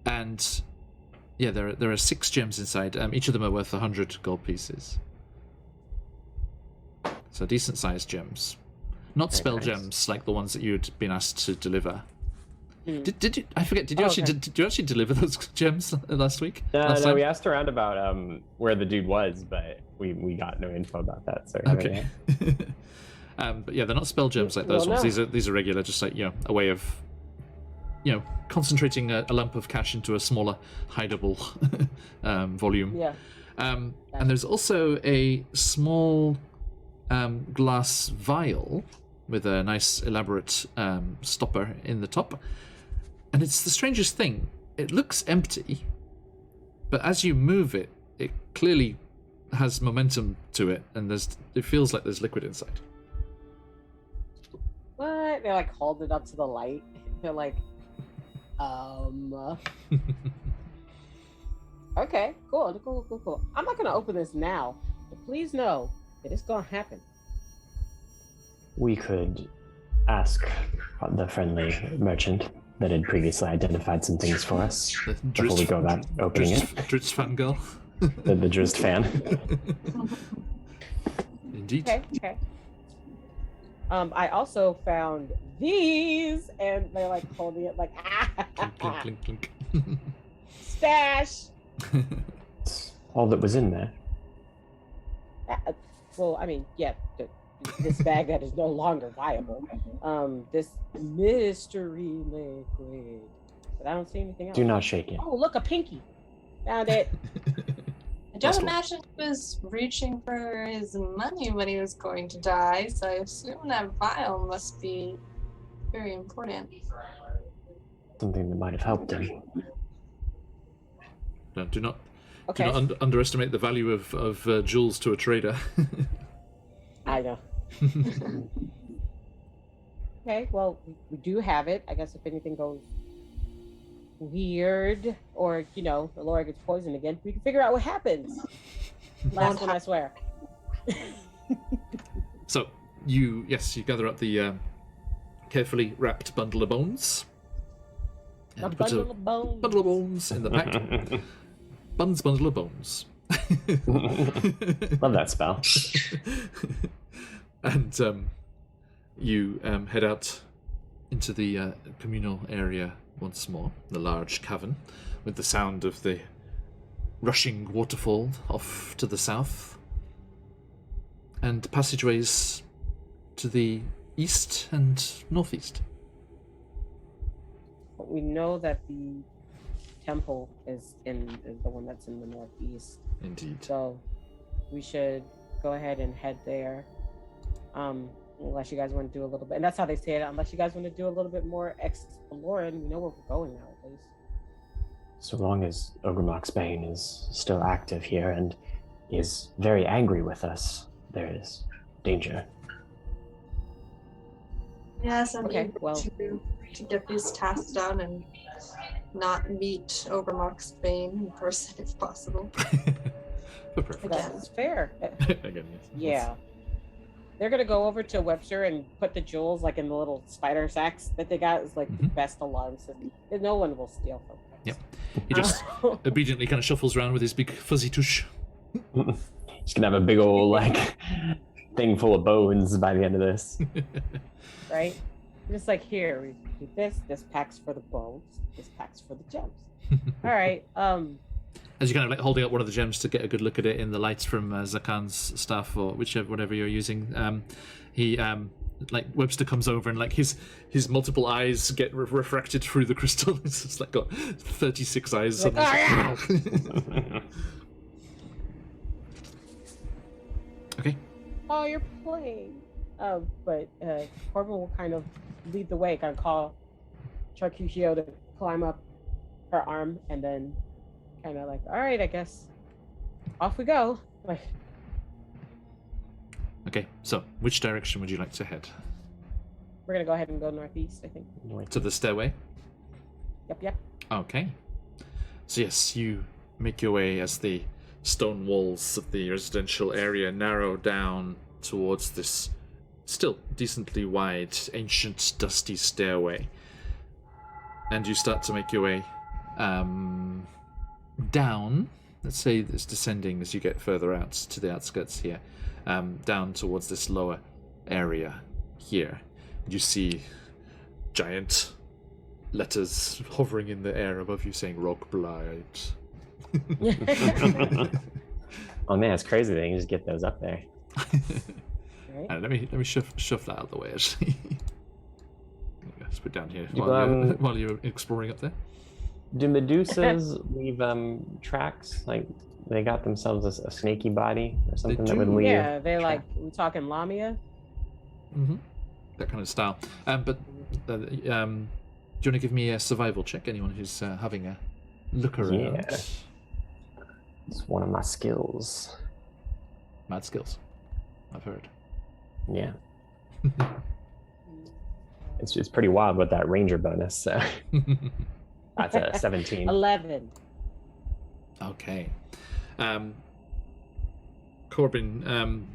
And yeah, there are 6 gems inside. Each of them are worth 100 gold pieces. So decent-sized gems, not Very spell nice. gems like the ones that you had been asked to deliver. Did you? I forget. Did you Oh, actually? okay. Did you actually deliver those gems last week? No, Last no, time? we asked around about where the dude was, but we got no info about that. So Okay. But yeah, they're not spell gems like those Well, ones. no. These are regular, just like, a way of, concentrating a lump of cash into a smaller, hideable volume. Yeah. And there's also a small glass vial with a nice elaborate stopper in the top. And it's the strangest thing. It looks empty, but as you move it, it clearly has momentum to it, and it feels like there's liquid inside. What? They like hold it up to the light. They're like, Okay, cool. I'm not gonna open this now, but please know that it's gonna happen. We could ask the friendly merchant that had previously identified some things for us The before we go about opening it. Dritz fangirl. The Drizzt fan. Indeed. Okay. I also found these, and they're like holding it like Clink, clink, clink, clink. stash. All that was in there. Well, I mean, yeah, this bag that is no longer viable. This mystery liquid, but I don't see anything else. Do not shake it. Oh, look, a pinky. Found it. I don't Last one. imagine he was reaching for his money when he was going to die, so I assume that vial must be very important. Something that might have helped him. No, do not Okay, underestimate the value of jewels to a trader. I know. Okay, well, we do have it. I guess if anything goes weird, or Laura gets poisoned again, we can figure out what happens. Last one, I swear. So you gather up the carefully wrapped bundle of bones. A And put bundle of bones. bundle of bones in the pack. Bundle of bones. Love that spell. And you head out into the communal area once more, the large cavern, with the sound of the rushing waterfall off to the south, and passageways to the east and northeast. We know that the temple is the one that's in the northeast, Indeed. so we should go ahead and head there. Unless you guys want to do a little bit, and that's how they say it. Unless you guys want to do a little bit more exploring, we know where we're going now, at least. So long as Ogremok's Bane is still active here and is very angry with us, there is danger. Yes, I'm Okay, eager well- to get these tasks done and not meet Overmark's Bane in person if possible. Perfect. That's fair. Again, yes. Yeah. They're gonna go over to Webster and put the jewels like in the little spider sacks that they got. Is like the best alarm system. No one will steal from them. Yep. He just obediently kind of shuffles around with his big fuzzy tush. He's gonna have a big old like thing full of bones by the end of this. Right? Just like here, we do this. This pack's for the bones. This pack's for the gems. All right. As you're kind of like holding up one of the gems to get a good look at it in the lights from Zakan's staff or whatever you're using, he like Webster comes over and like his multiple eyes get refracted through the crystal. It's just like got 36 eyes. Like, Okay. Oh, you're playing. But Corbin will kind of lead the way, kind of call Charcuccio to climb up her arm, and then kind of like, all right, I guess off we go. Like, Okay, so which direction would you like to head? we're gonna go ahead and go northeast, I think. To the stairway? Yep. Okay. So yes, you make your way as the stone walls of the residential area narrow down towards this still decently wide, ancient, dusty stairway. And you start to make your way down. Let's say it's descending as you get further out to the outskirts here. Down towards this lower area here. You see giant letters hovering in the air above you saying Rock Blight. Oh man, it's crazy that you can just get those up there. Right. Let me shove that out of the way actually. Let's put it down here You, while you're exploring up there. Do Medusas leave tracks? Like they got themselves a snaky body or something that would do. leave? Yeah, they like, we talking Lamia? Mm-hmm. That kind of style. But do you want to give me a survival check? Anyone who's having a look around? Yeah. It's one of my skills. Mad skills, I've heard. Yeah. It's pretty wild with that ranger bonus. So that's a 17. 11. Okay. Corbin,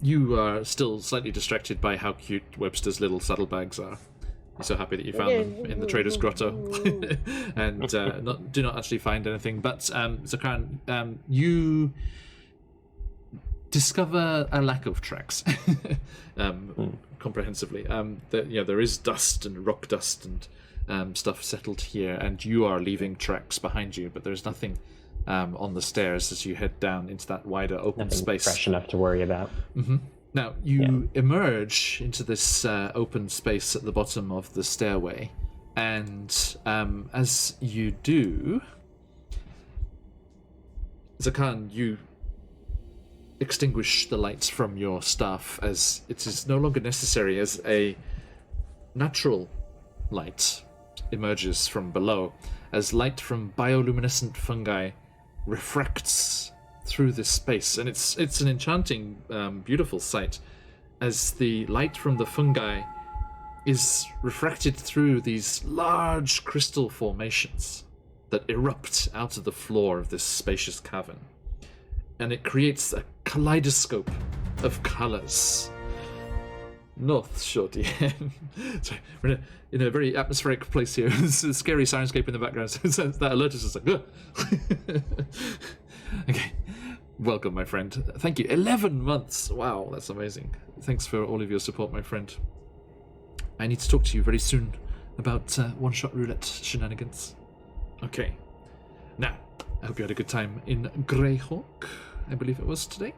you are still slightly distracted by how cute Webster's little saddlebags are. You're so happy that you found them in the Trader's Grotto. And do not actually find anything. But, Zakan, you discover a lack of tracks. Comprehensively. There is dust and rock dust and stuff settled here, and you are leaving tracks behind you, but there's nothing on the stairs as you head down into that wider open Nothing space. fresh enough to worry about. Mm-hmm. Now, you emerge into this open space at the bottom of the stairway, and as you do, Zakan, you extinguish the lights from your staff as it is no longer necessary, as a natural light emerges from below, as light from bioluminescent fungi refracts through this space, and it's an enchanting, beautiful sight, as the light from the fungi is refracted through these large crystal formations that erupt out of the floor of this spacious cavern, and it creates a kaleidoscope of colors. North Shorty. Sorry, we're in a very atmospheric place here. There's a scary sirenscape in the background, so that alert is just like, ugh. Okay, welcome, my friend. Thank you. 11 months. Wow, that's amazing. Thanks for all of your support, my friend. I need to talk to you very soon about one-shot roulette shenanigans. Okay. Now, I hope you had a good time in Greyhawk, I believe it was today.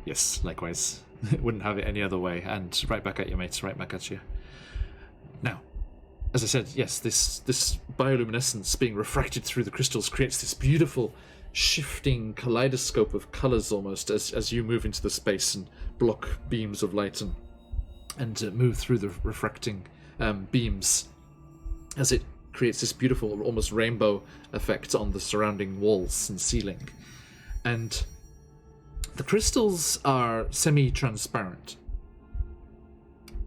Yes, likewise. Wouldn't have it any other way. And right back at you, mates. Right back at you. Now, as I said, yes, this bioluminescence being refracted through the crystals creates this beautiful, shifting kaleidoscope of colors almost as you move into the space and block beams of light and move through the refracting beams, as it creates this beautiful, almost rainbow effect on the surrounding walls and ceiling. And the crystals are semi-transparent.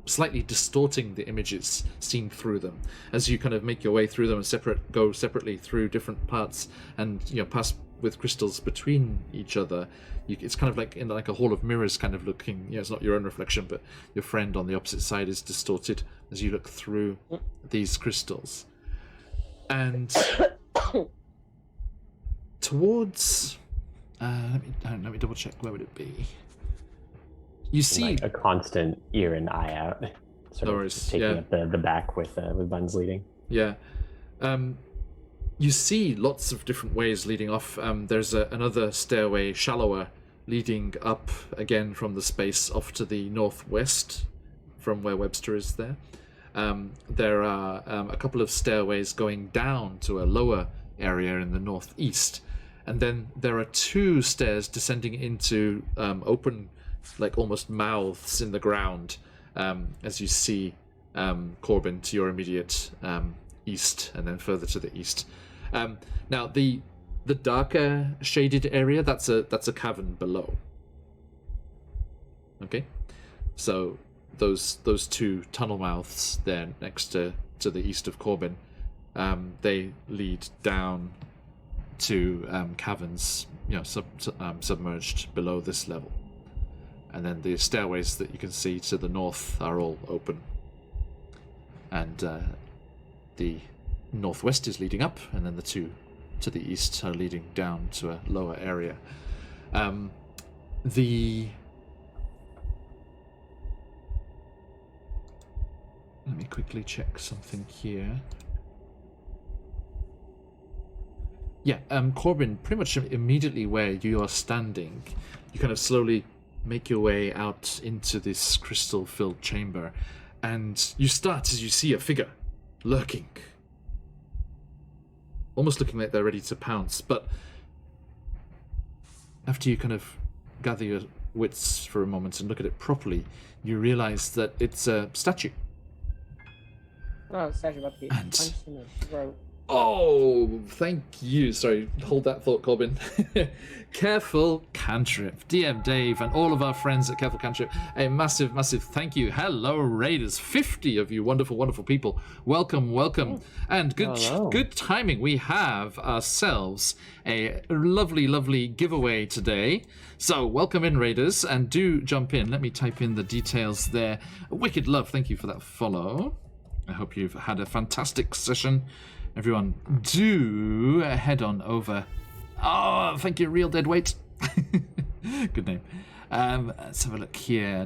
slightly distorting the images seen through them as you kind of make your way through them and go separately through different parts, and pass with crystals between each other. It's kind of like in like a hall of mirrors kind of looking. It's not your own reflection, but your friend on the opposite side is distorted as you look through these crystals. And towards let me double check, where would it be? You see like a constant ear and eye out, sort of just taking up the back with Buns leading. Yeah. You see lots of different ways leading off. There's another stairway, shallower, leading up again from the space off to the northwest from where Webster is there. There are a couple of stairways going down to a lower area in the northeast. And then there are 2 stairs descending into open, like almost mouths in the ground, as you see Corbin to your immediate east, and then further to the east. Now the darker shaded area, that's a cavern below. Okay, so those 2 tunnel mouths there next to the east of Corbin, they lead down to caverns, submerged below this level. And then the stairways that you can see to the north are all open. And the northwest is leading up, and then the 2 to the east are leading down to a lower area. Let me quickly check something here. Yeah, Corbin, pretty much immediately where you are standing, you kind of slowly make your way out into this crystal-filled chamber, and you start as you see a figure lurking, almost looking like they're ready to pounce. But after you kind of gather your wits for a moment and look at it properly, you realize that it's a statue. Oh, statue about to be punched in the throat. Oh, thank you. Sorry, hold that thought, Corbin. Careful Cantrip, DM Dave, and all of our friends at Careful Cantrip, a massive, massive thank you. Hello, Raiders. 50 of you wonderful, wonderful people. Welcome, welcome. And good timing. We have ourselves a lovely, lovely giveaway today. So welcome in, Raiders, and do jump in. Let me type in the details there. Wicked love, thank you for that follow. I hope you've had a fantastic session. Everyone, do head on over. Oh, thank you, Real Dead Weight. Good name. Let's have a look here.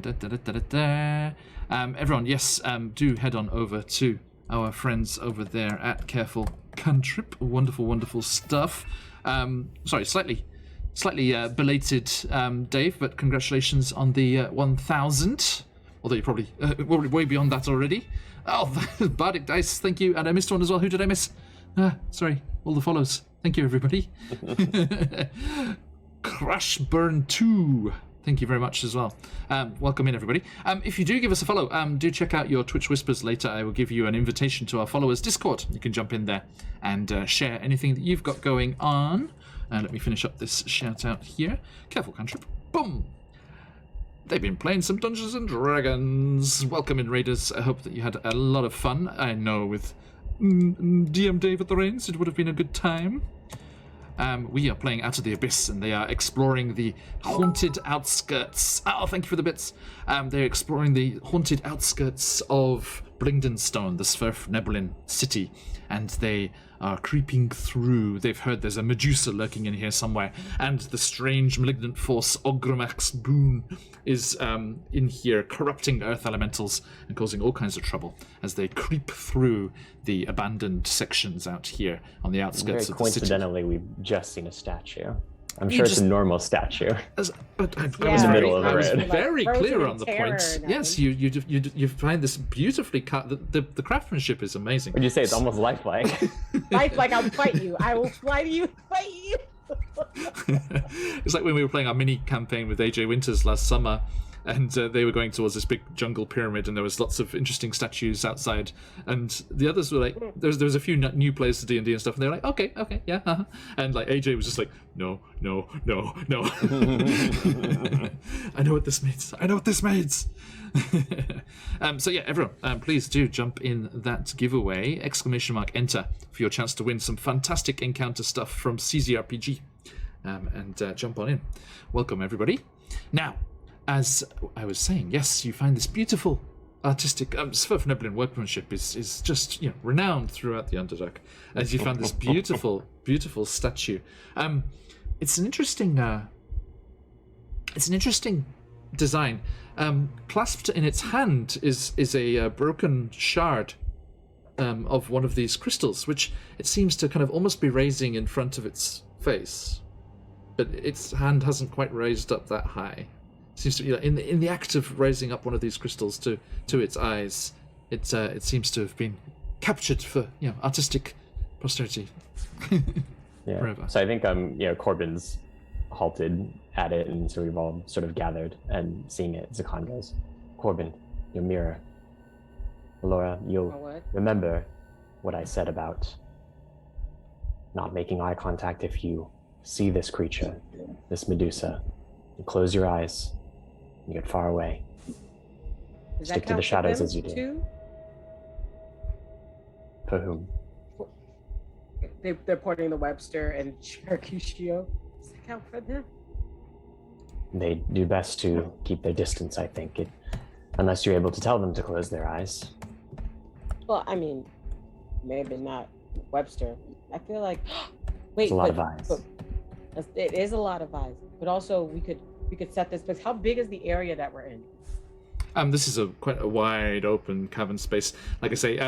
Everyone, yes, do head on over to our friends over there at Careful Cantrip. Wonderful, wonderful stuff. Sorry, slightly belated, Dave, but congratulations on the 1,000. Although you're probably way beyond that already. Oh, Bardic Dice, thank you. And I missed one as well. Who did I miss? Sorry, all the follows. Thank you, everybody. Crash Burn 2. Thank you very much as well. Welcome in, everybody. If you do give us a follow, do check out your Twitch Whispers later. I will give you an invitation to our followers' Discord. You can jump in there and share anything that you've got going on. Let me finish up this shout out here. Careful Cantrip. Boom. They've been playing some Dungeons and Dragons. Welcome in, Raiders. I hope that you had a lot of fun. I know with DM Dave at the reins, it would have been a good time. We are playing Out of the Abyss, and they are exploring the haunted outskirts. Oh, thank you for the bits. They're exploring the haunted outskirts of Blingdenstone, the Sverfneblin city, and they are creeping through. They've heard there's a Medusa lurking in here somewhere, and the strange malignant force Ogromax Boon is in here, corrupting earth elementals and causing all kinds of trouble as they creep through the abandoned sections out here on the outskirts of the city. Coincidentally, we've just seen a statue. I'm sure it's a normal statue. But I was in the middle of I was it. very clear on the terror point. now. Yes, you find this beautifully cut. The craftsmanship is amazing. Would you say it's almost lifelike? Lifelike, I'll fight you. I will fight you. Fight you. It's like when we were playing our mini campaign with AJ Winters last summer, and they were going towards this big jungle pyramid, and there was lots of interesting statues outside. And the others were like, there was a few new players to D&D and stuff, and they were like, okay, yeah, and like AJ was just like, no. I know what this means. So yeah, everyone, please do jump in that giveaway, !enter, for your chance to win some fantastic encounter stuff from CZRPG. And jump on in. Welcome, everybody. Now, as I was saying, yes, you find this beautiful artistic Svirfneblin workmanship is just renowned throughout the Underdark. As you found this beautiful statue. It's an interesting design. Clasped in its hand is a broken shard of one of these crystals, which it seems to kind of almost be raising in front of its face. But its hand hasn't quite raised up that high. It seems to, in the act of raising up one of these crystals to its eyes, it seems to have been captured for artistic posterity. Yeah. Forever. So I think Corbin's halted at it, and so we've all sort of gathered and seeing it. Zakan goes, Corbin, your mirror. Laura, you'll remember what I said about not making eye contact if you see this creature, this Medusa. You close your eyes, you get far away. Stick to the shadows as you do. Too? For whom? They're pointing to Webster and Charcuccio. Does that count for them? They do best to keep their distance, I think. Unless you're able to tell them to close their eyes. Well, I mean, maybe not Webster. I feel like It's a lot of eyes. It is a lot of eyes, but also we could set this place. How big is the area that we're in? This is quite a wide open cavern space. Like I say,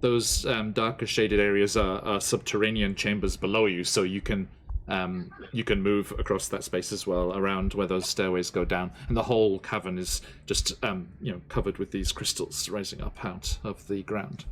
those darker shaded areas are subterranean chambers below you, so you can move across that space as well, around where those stairways go down, and the whole cavern is just covered with these crystals rising up out of the ground.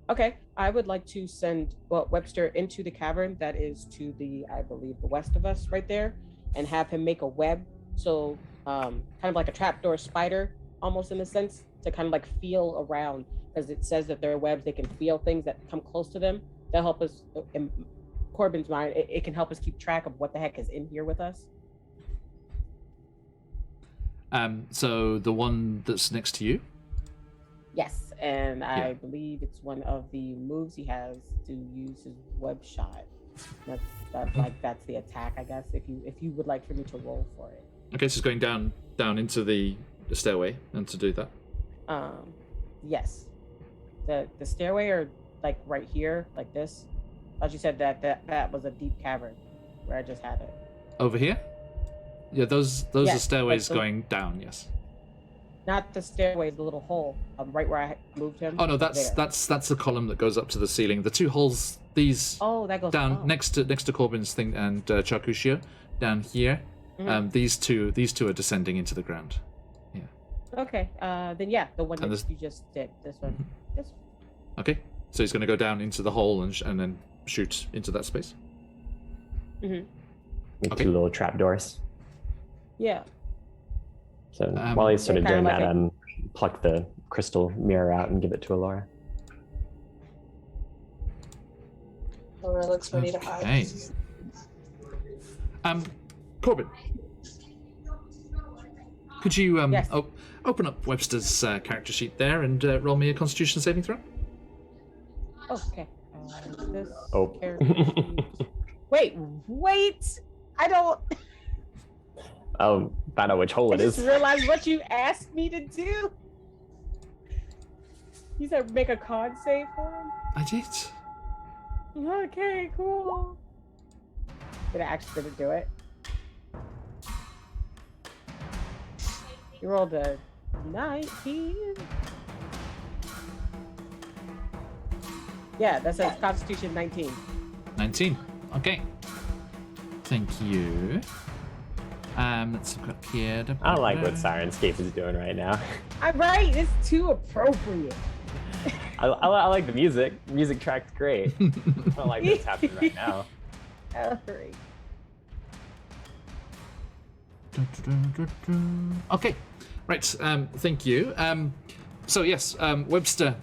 Okay, I would like to send Webster into the cavern that is to I believe, the west of us, right there, and have him make a web. So, kind of like a trapdoor spider, almost in a sense, to kind of like feel around, because it says that there are webs, they can feel things that come close to them. They'll help us. In Corbin's mind, it can help us keep track of what the heck is in here with us. So the one that's next to you? Yes, and I believe it's one of the moves he has to use his web shot. That's the attack, I guess. If you would like for me to roll for it. Okay, so it's going down into the stairway, and to do that. Yes. The stairway, or like right here, like this. As you said, that was a deep cavern where I just had it. Over here? Yeah, those are stairways going down. Yes. Not the stairway, the little hole, right where I moved him. Oh no, that's the column that goes up to the ceiling. The two holes, these that goes down next to Corbin's thing and Charcuccio, down here. Mm-hmm. These two are descending into the ground. Yeah. Okay. Then yeah, the one that you just did. This one. Mm-hmm. This one. Okay. So he's going to go down into the hole and then shoot into that space. Mm-hmm. Make two little trapdoors. Yeah. So while he's sort of doing like that, pluck the crystal mirror out and give it to Alora. Laura looks ready to hide. Corbin, could you yes. open up Webster's character sheet there and roll me a Constitution saving throw? Okay. This Oh. Wait! I don't. Oh, I know which hole I it is. just realized what you asked me to do. You said make a con save for him? I did. Okay, cool. Did I actually gonna do it? You rolled a 19. Yeah, that says Constitution 19. 19. Okay. Thank you. Let's look up here. I don't like what Sirenscape is doing right now. I'm right. It's too appropriate. I like the music. The music track's great. I don't like what's happening right now. All right. Okay, right. Thank you. So yes, Webster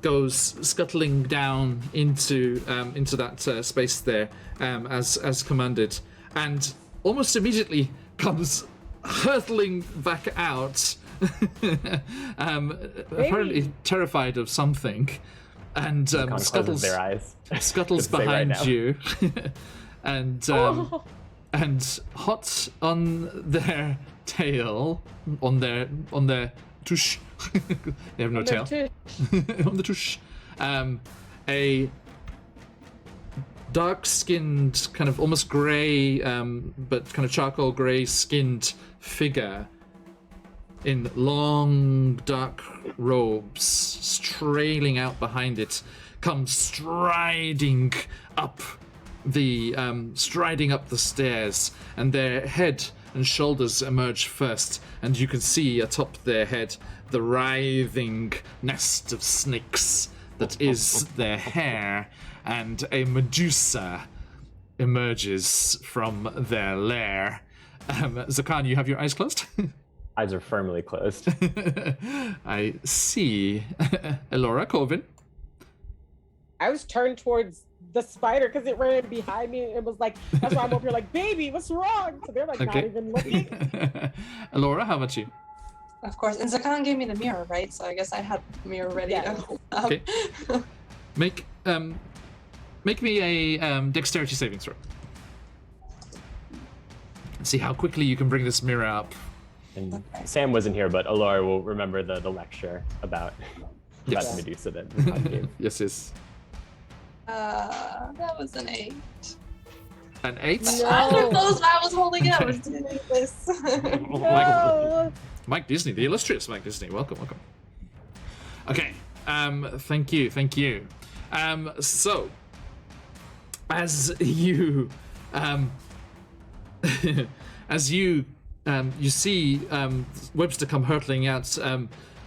goes scuttling down into that space there, as commanded, and almost immediately comes hurtling back out, apparently terrified of something, and Closes scuttles their eyes. scuttles Say right behind now. you, and hot on their tail, on their tush. They have no tail. On the tush. A dark-skinned, kind of almost grey, but kind of charcoal grey skinned figure in long dark robes, trailing out behind it, comes striding up the stairs, and their head and shoulders emerge first, and you can see atop their head the writhing nest of snakes that is their hair, and a Medusa emerges from their lair. Zakan, you have your eyes closed? Eyes are firmly closed. I see. Elora, Corvin? I was turned towards the spider because it ran behind me. It was like, that's why I'm over here like, baby, what's wrong? So they're like not Okay. even looking. Elora, how about you? Of course. And Zakan gave me the mirror, right? So I guess I had the mirror ready Yeah. to hold up. Okay. Make me a dexterity saving throw. See how quickly you can bring this mirror up. And Sam wasn't here, but Alora will remember the lecture about Yes. the Medusa that Zakan gave. Yes, yes. That was an 8. An 8? No. I don't know if I was holding it. I was doing this. No. Mike Disney, the illustrious Mike Disney. Welcome, welcome. Okay. Thank you. So, as you, you see Webster come hurtling out.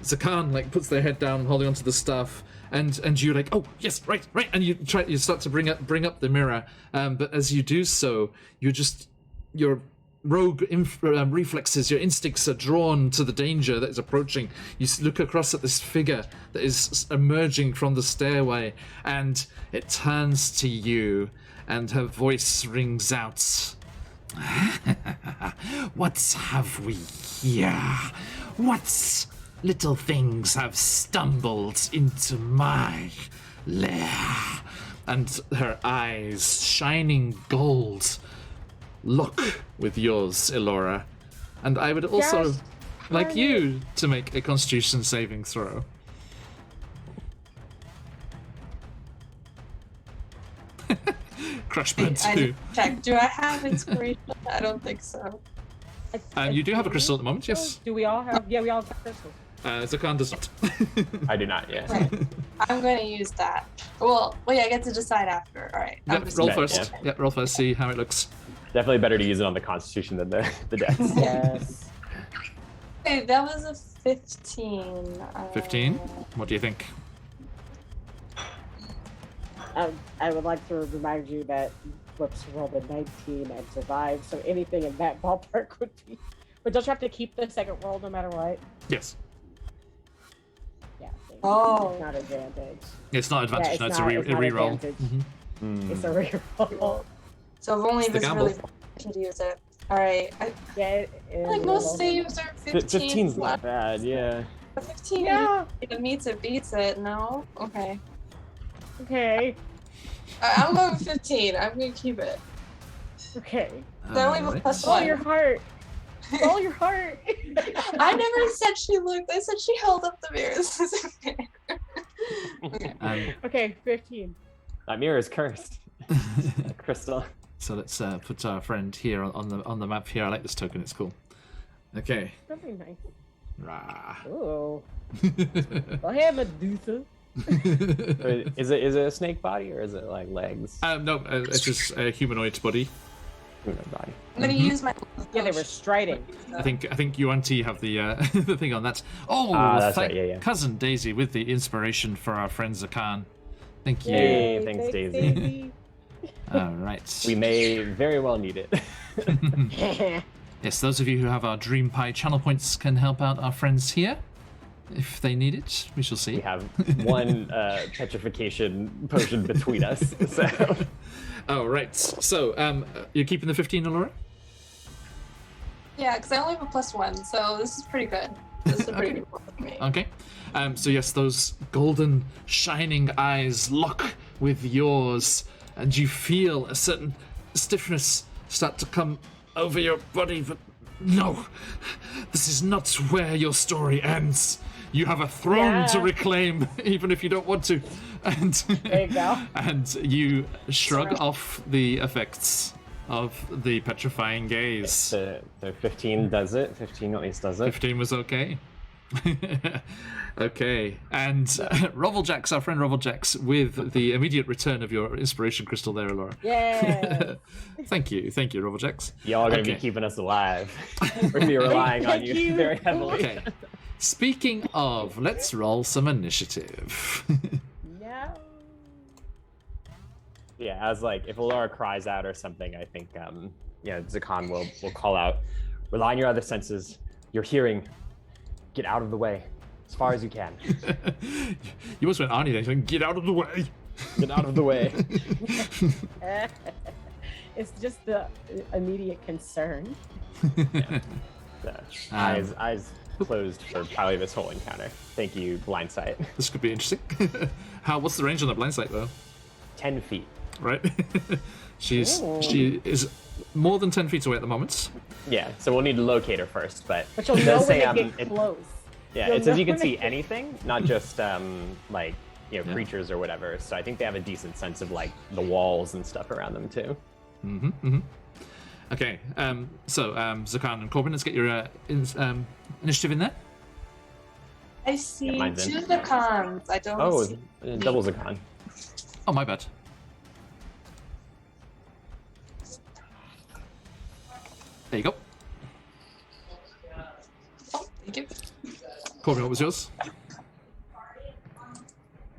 Zakan like puts their head down, holding onto the staff, and you're like, oh yes, right, and you start to bring up the mirror. But as you do so, your rogue reflexes, your instincts are drawn to the danger that is approaching. You look across at this figure that is emerging from the stairway, and it turns to you, and her voice rings out. What have we here? What little things have stumbled into my lair? And her eyes, shining gold, look with yours, Elora. And I would also Yes, like darn you to make a Constitution saving throw. Crush burn I 2. need to check. Do I have inspiration? I don't think so. You do have a crystal at the moment, yes. Do we all have? Yeah, we all have crystals. Zakan does not. I do not, yeah. Right. I'm going to use that. Well, wait, I get to decide after. All right. I'm Yeah, just roll gonna- first. Yeah, roll first. See how it looks. Definitely better to use it on the Constitution than the Dex. Yes. Okay, that was a 15. 15. What do you think? I would like to remind you that Whoops rolled a 19 and survived, so anything in that ballpark would be. But don't you have to keep the second roll no matter what? Yes. Yeah. so Oh. It's not advantage. It's not advantage. it's no, it's not- a it's not re-roll. advantage. Mhm. It's a reroll. So if only It's the this gamble. really could use it. All right. I Yeah. feel like most saves are 15. 15's not bad, yeah. 15. Yeah. If it meets it, beats it. No? Okay. Okay. I'm going with 15. I'm going to keep it. Okay. I only have a Alright. plus Follow 1. your heart. Follow your heart. I never said she looked. I said she held up the mirror. This is okay. Okay. Okay, 15. That mirror is cursed. Crystal. So let's put our friend here on the map here. I like this token. It's cool. Okay. Really nice. Rah. Ooh. Go ahead, Medusa. Is it a snake body or is it like legs? No, it's just a humanoid body. Human body. I'm going to use my. Yeah, they were striding. I think you and T have the the thing on that. Oh, that's thank right, yeah. cousin Daisy with the inspiration for our friend Zakan. Thank you. Yay, thanks, Daisy. All right. We may very well need it. Yes, those of you who have our Dream Pie channel points can help out our friends here if they need it. We shall see. We have one petrification potion between us. So. Oh, right. So, you're keeping the 15, Allura? Yeah, because I only have a +1, so this is pretty good. This is a pretty good one for me. Okay. So yes, those golden shining eyes lock with yours, and you feel a certain stiffness start to come over your body, but no, this is not where your story ends. You have a throne to reclaim, even if you don't want to. And There you go. and you shrug off the effects of the petrifying gaze. The 15 does it. 15 at least does it. 15 was okay. Okay, and Roveljax, our friend Roveljax, with the immediate return of your inspiration crystal there, Laura. Yeah. Thank you, Roveljax. Y'all are going to Okay. be keeping us alive. We're going to be relying on Thank you you. very heavily. Okay, speaking of, let's roll some initiative. No. Yeah, as like if Laura cries out or something, I think Zakan will call out, rely on your other senses, your hearing, get out of the way as far as you can. You almost went Arnie there, saying, get out of the way. Get out of the way. It's just the immediate concern. Eyes closed for probably this whole encounter. Thank you, blind sight. This could be interesting. What's the range on the blind sight though? 10 feet. Right? She Ooh. is more than 10 feet away at the moment. Yeah, so we'll need to locate her first, but But you'll it know does when say they get close. yeah, You'll it says you know can when see they- anything, not just Yeah. creatures or whatever. So I think they have a decent sense of like the walls and stuff around them too. Okay, so Zakan and Corbin, let's get your initiative in there. I see mine's in. 2 Zakans. I don't Oh, see. doubles a con. Oh, my bad. There you go. Oh, thank you. Corbin, what was yours?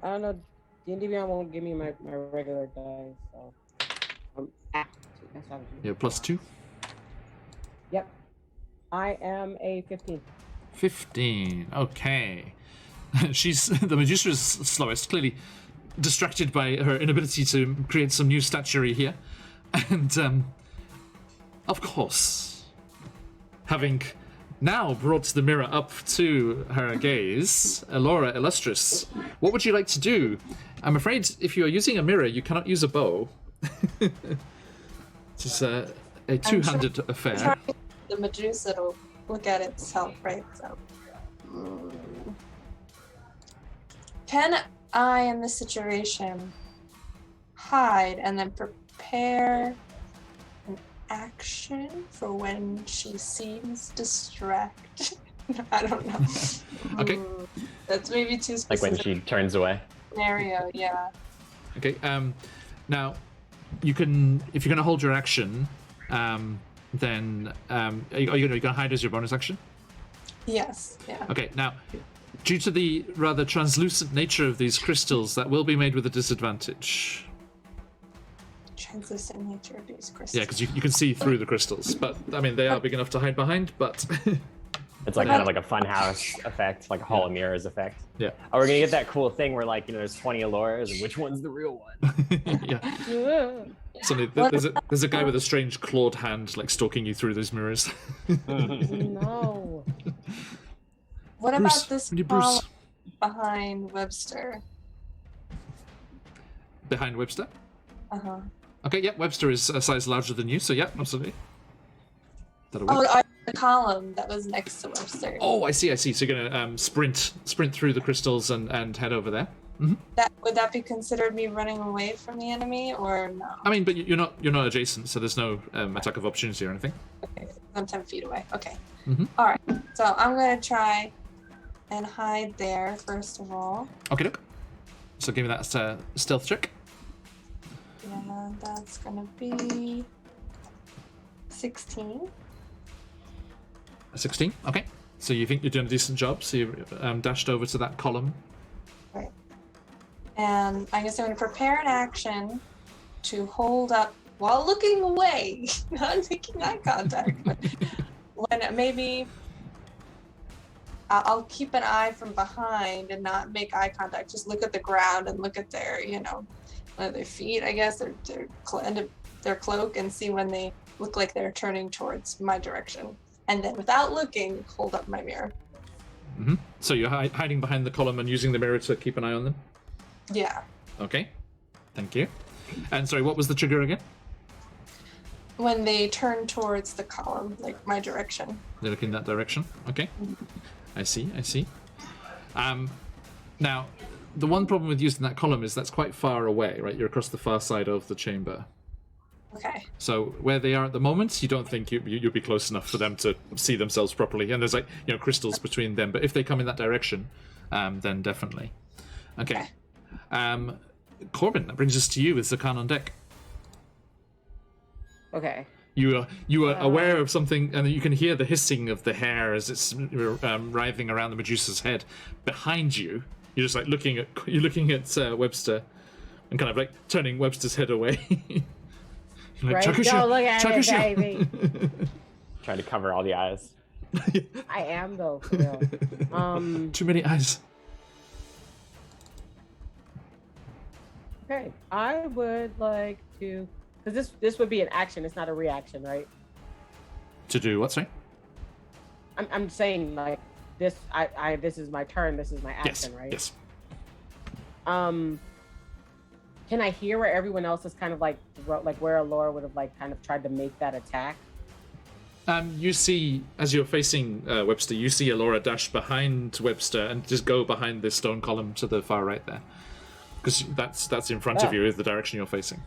I don't know. D&D Beyond won't give me my regular dice, so. That's how Yeah, +2. Yep. I am a 15. 15. Okay. She's the Medusa is slowest, clearly distracted by her inability to create some new statuary here. And of course, having now brought the mirror up to her gaze, Elora Illustrious, what would you like to do? I'm afraid if you are using a mirror, you cannot use a bow. It's a two-handed affair. Trying the Medusa to look at itself, right? So, can I, in this situation, hide and then prepare an action for when she seems distracted? I don't know. Okay. That's maybe too Like specific when she turns away. scenario. Yeah. Okay. Now, you can, if you're going to hold your action, then are you going to hide as your bonus action? Yes. Yeah. Okay. Now, due to the rather translucent nature of these crystals, that will be made with a disadvantage. Translucent nature of these crystals. Yeah, because you can see through the crystals, but I mean they are big enough to hide behind. But It's like kind of like a funhouse effect, like a Hall of Mirrors effect. yeah, Oh, we're gonna get that cool thing where like there's 20 Aloras and which one's the real one? yeah. Suddenly, there's a guy with a strange clawed hand like stalking you through those mirrors. No. What Bruce, about this we need Bruce. column behind Webster? Behind Webster. Uh-huh. Okay, yeah, Webster is a size larger than you, so yeah, absolutely. That'll work. Oh, the column that was next to Webster. Oh, I see. So you're gonna sprint through the crystals and head over there. Would that be considered me running away from the enemy or no? I mean, but you're not adjacent, so there's no attack of opportunity or anything. Okay, I'm 10 feet away. Okay. Mhm. All right. So I'm gonna try and hide there first of all. Okay, look. So give me that stealth check. Yeah, that's gonna be 16. 16. Okay. So you think you're doing a decent job. So you dashed over to that column. Right. And I guess I'm gonna prepare an action to hold up while looking away, not making eye contact. But when maybe I'll keep an eye from behind and not make eye contact. Just look at the ground and look at their, one of their feet, I guess, end of their cloak, and see when they look like they're turning towards my direction. And then, without looking, hold up my mirror. Mm-hmm. So you're hiding behind the column and using the mirror to keep an eye on them? Yeah. Okay. Thank you. And sorry, what was the trigger again? When they turn towards the column, like my direction. They look in that direction. Okay. I see. Now, the one problem with using that column is that's quite far away, right? You're across the far side of the chamber. Okay. So where they are at the moment, you don't think you'll be close enough for them to see themselves properly. And there's crystals between them. But if they come in that direction, then definitely. Okay. Corbin, that brings us to you with Zakan on deck. Okay. You are aware of something, and you can hear the hissing of the hair as it's writhing around the Medusa's head. Behind you, you're just looking at Webster, and kind of turning Webster's head away. Right? Don't look at it, baby. Trying to cover all the eyes. I am though. For real. Too many eyes. Okay, I would like to, because this would be an action. It's not a reaction, right? To do what, sorry? I'm saying this. This is my turn. This is my action, right? Yes. Can I hear where everyone else is kind of where Alora would have kind of tried to make that attack? You see, as you're facing Webster, you see Alora dash behind Webster and just go behind this stone column to the far right there, because that's in front of you is the direction you're facing.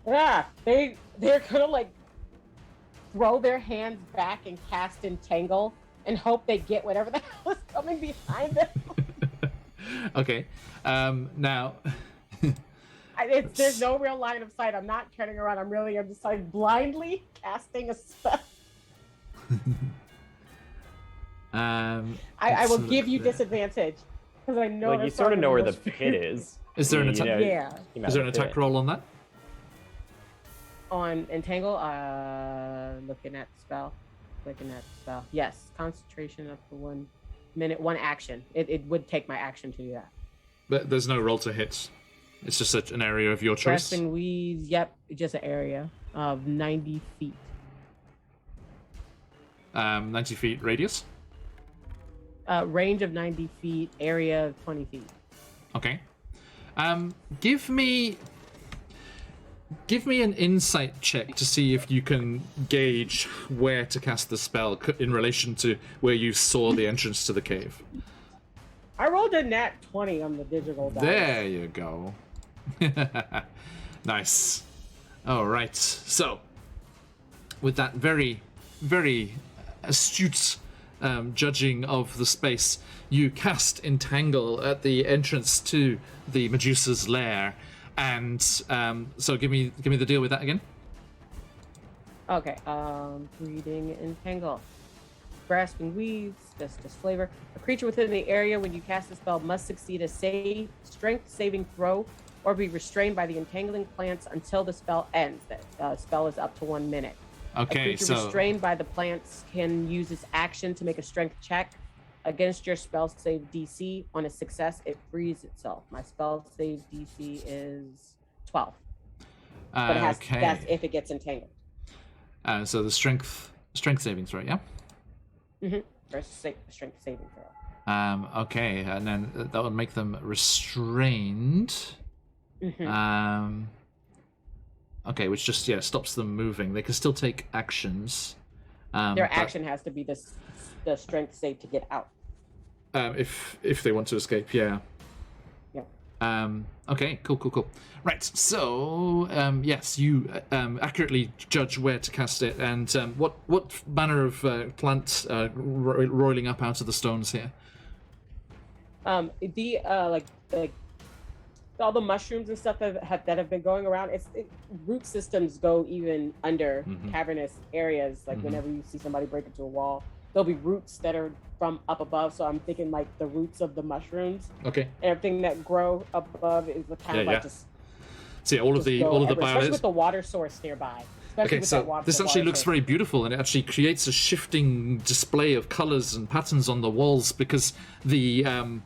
Yeah, they're gonna throw their hands back and cast Entangle and hope they get whatever the hell is coming behind them. Okay, now. There's no real line of sight. I'm not turning around. I'm just blindly casting a spell. I will give you disadvantage because I know. Like you sort of know where the pit is. Is there an attack? Yeah. Is there an attack roll on that? On Entangle, looking at the spell. Yes, concentration up for 1 minute, 1 action. It would take my action to do that. But there's no roll to hit. It's just an area of your choice. Grasping weeds, yep, just an area of 90 feet. 90 feet radius? Range of 90 feet, area of 20 feet. Okay. Give me an insight check to see if you can gauge where to cast the spell in relation to where you saw the entrance to the cave. I rolled a nat 20 on the digital dice. There you go. Nice. All right. So, with that very, very astute judging of the space, you cast Entangle at the entrance to the Medusa's lair, and so give me the deal with that again. Okay. Reading Entangle. Grasping weeds, just flavor. A creature within the area when you cast the spell must succeed a strength saving throw or be restrained by the entangling plants until the spell ends. That spell is up to 1 minute. Okay, a creature restrained by the plants can use its action to make a strength check against your spell save DC. On a success, it frees itself. My spell save DC is 12. But it has, that's if it gets entangled. So the strength saving throw, yeah? Mm-hmm. Strength saving throw. Okay, and then that would make them restrained. Mm-hmm. Okay, which just stops them moving. They can still take actions. Their action has to be the strength save to get out. If they want to escape, yeah. Yeah. Okay, cool. Right, so yes, you accurately judge where to cast it, and what manner of plant roiling up out of the stones here? Like all the mushrooms and stuff that have been going around. Root systems go even under cavernous areas. Like whenever you see somebody break into a wall, there'll be roots that are from up above. So I'm thinking like the roots of the mushrooms. Okay. Everything that grow up above is kind of just So yeah, all of the Especially biolayers. with the water source nearby. Especially Okay, with so that water, this the actually water looks source. very beautiful, and it actually creates a shifting display of colors and patterns on the walls because the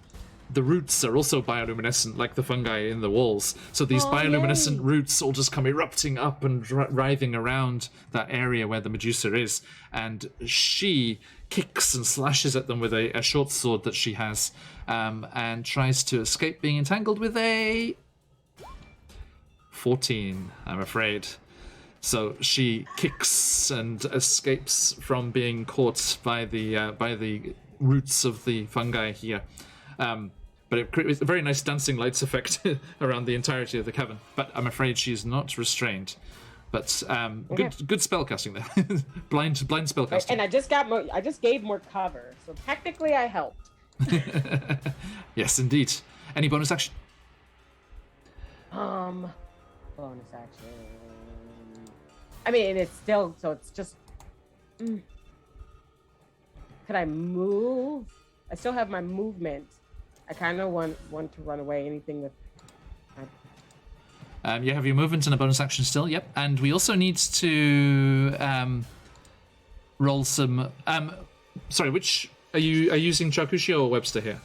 roots are also bioluminescent, like the fungi in the walls. So these bioluminescent yay. roots all just come erupting up and writhing around that area where the Medusa is, and she kicks and slashes at them with a short sword that she has, and tries to escape being entangled with a 14, I'm afraid. So she kicks and escapes from being caught by the roots of the fungi here. But it creates a very nice dancing lights effect around the entirety of the cavern. But I'm afraid she's not restrained. But good spellcasting there. blind spellcasting. And I just gave more cover, so technically I helped. Yes, indeed. Any bonus action? Bonus action. I mean, it's still so it's just. Could I move? I still have my movement. I kind of want to run away. Anything with. You have your movement and a bonus action still. Yep, and we also need to roll some. Sorry, which are you using Chakushi or Webster here?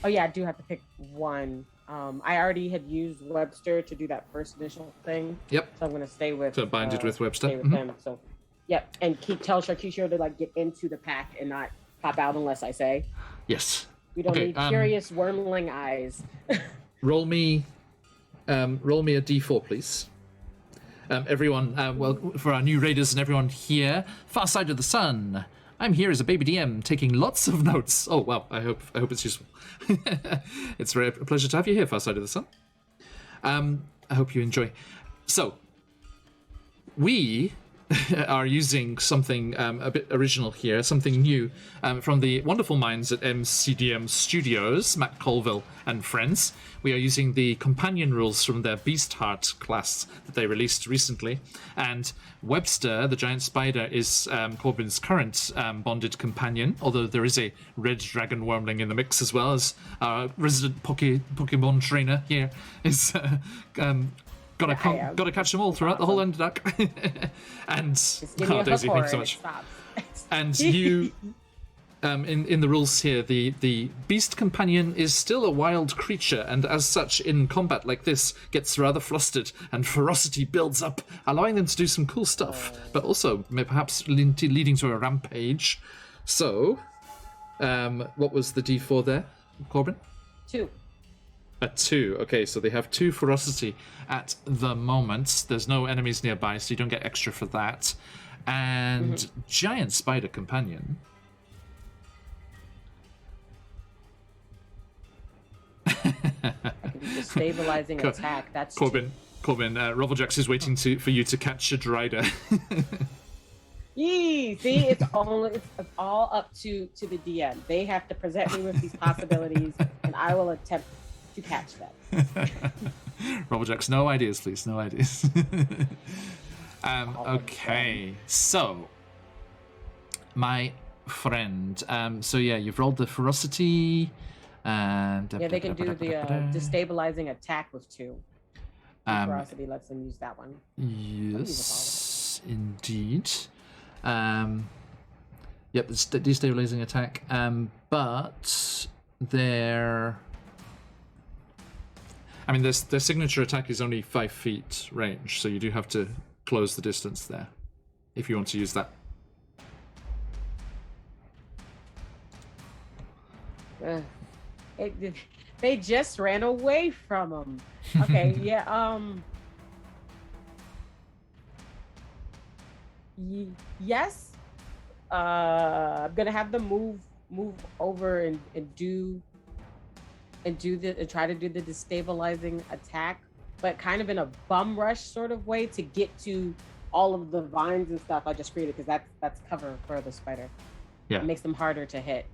Oh yeah, I do have to pick one. I already had used Webster to do that first initial thing. Yep. So I'm gonna stay with. So bind it with Webster. Stay with him. So, yep, and tell Charcuterie to like get into the pack and not pop out unless I say. Yes. We don't Okay, need curious wormling eyes. roll me a d4, please. Everyone, well, for our new raiders and everyone here, far side of the sun. I'm here as a baby DM, taking lots of notes. Oh wow, I hope it's useful. It's a pleasure to have you here, far side of the sun. I hope you enjoy. So, we are using something a bit original here, something new from the wonderful minds at MCDM Studios, Matt Colville and friends. We are using the companion rules from their Beast Heart class that they released recently. And Webster, the giant spider, is Corbin's current bonded companion, although there is a red dragon wormling in the mix as well, as our resident Pokemon trainer here is Gotta catch them all throughout the whole Underdark. And Daisy, thanks so much. And you, in the rules here, the beast companion is still a wild creature, and as such, in combat like this, gets rather flustered, and ferocity builds up, allowing them to do some cool stuff, but also perhaps leading to a rampage. So, what was the D4 there, Corbin? 2. A 2. Okay, so they have 2 ferocity at the moment. There's no enemies nearby, so you don't get extra for that. And giant spider companion. I can do the stabilizing attack. That's Corbin. Roveljax is waiting for you to catch a Drider. Yee! See, it's all up to the DM. They have to present me with these possibilities, and I will attempt to catch them. Robblejax, no ideas, please. No ideas. Okay, so my friend. So yeah, you've rolled the ferocity, and yeah, they can do the destabilizing attack with 2. Ferocity lets them use that one. Yes, indeed. Yep, it's destabilizing attack. But they're. I mean, their signature attack is only 5 feet range, so you do have to close the distance there if you want to use that. They just ran away from them. Okay, yeah. Yes. I'm gonna have them move over and try to do the destabilizing attack, but kind of in a bum rush sort of way to get to all of the vines and stuff I just created, because that's cover for the spider. Yeah, it makes them harder to hit.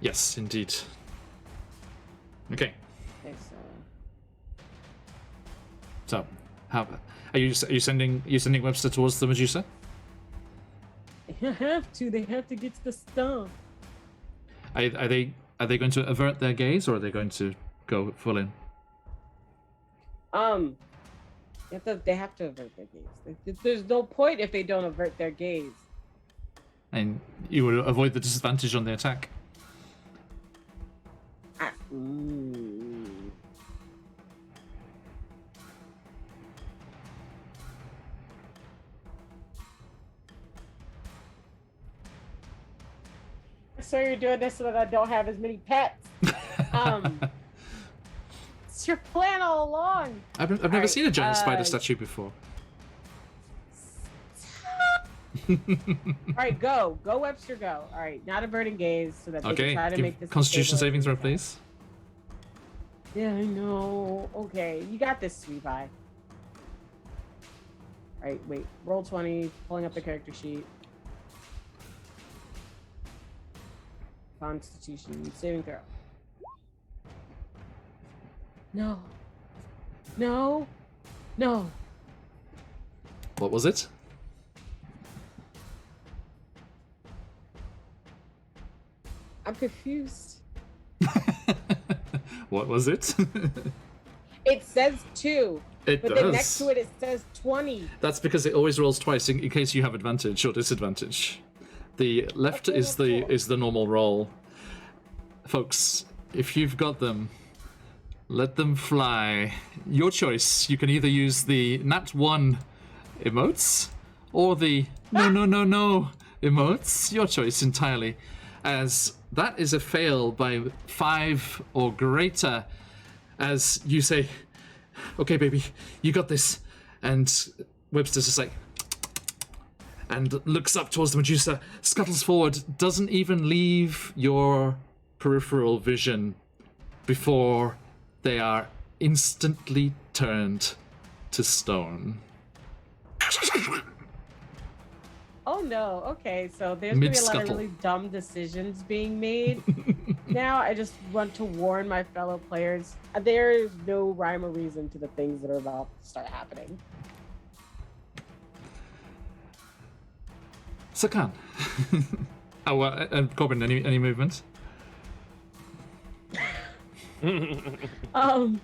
Yes, indeed. Okay. So, how are you sending Webster towards the Medusa? They have to. They have to get to the stump. Are they going to avert their gaze, or are they going to go full in? They have to avert their gaze. There's no point if they don't avert their gaze. And you would avoid the disadvantage on the attack. So you're doing this so that I don't have as many pets. It's your plan all along. I've never right, seen a giant spider statue before. All right, go, Webster, go. All right, not averting gaze so that they can try to make this. Constitution stable saving throw, please. Yeah, I know. Okay, you got this, sweet pie. All right, wait. Roll 20. Pulling up the character sheet. Constitution saving throw. No. No. No. What was it? I'm confused. What was it? It says 2. It but does. then next to it, it says 20. That's because it always rolls twice in case you have advantage or disadvantage. The left Okay, is the normal roll. Folks, if you've got them, let them fly. Your choice. You can either use the nat 1 emotes or the no emotes. Your choice entirely. As that is a fail by 5 or greater. As you say, okay, baby, you got this. And Webster's just like, and looks up towards the Medusa, scuttles forward, doesn't even leave your peripheral vision before they are instantly turned to stone. Oh no, okay, so there's gonna be a lot of really dumb decisions being made. Now I just want to warn my fellow players, there is no rhyme or reason to the things that are about to start happening. Sakan. Oh, and Corbin, any movements? Where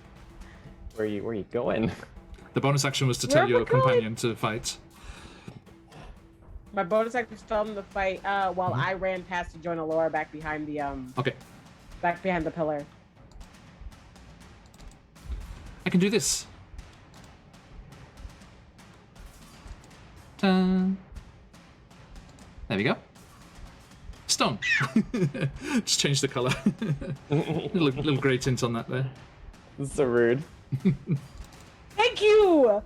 are you going? The bonus action was to tell your companion to fight. My bonus action was told him to fight while I ran past to join Alora back behind the Okay. back behind the pillar. I can do this. Dun. There we go. Stone. Just change the color. little grey tint on that there. That's so rude. Thank you.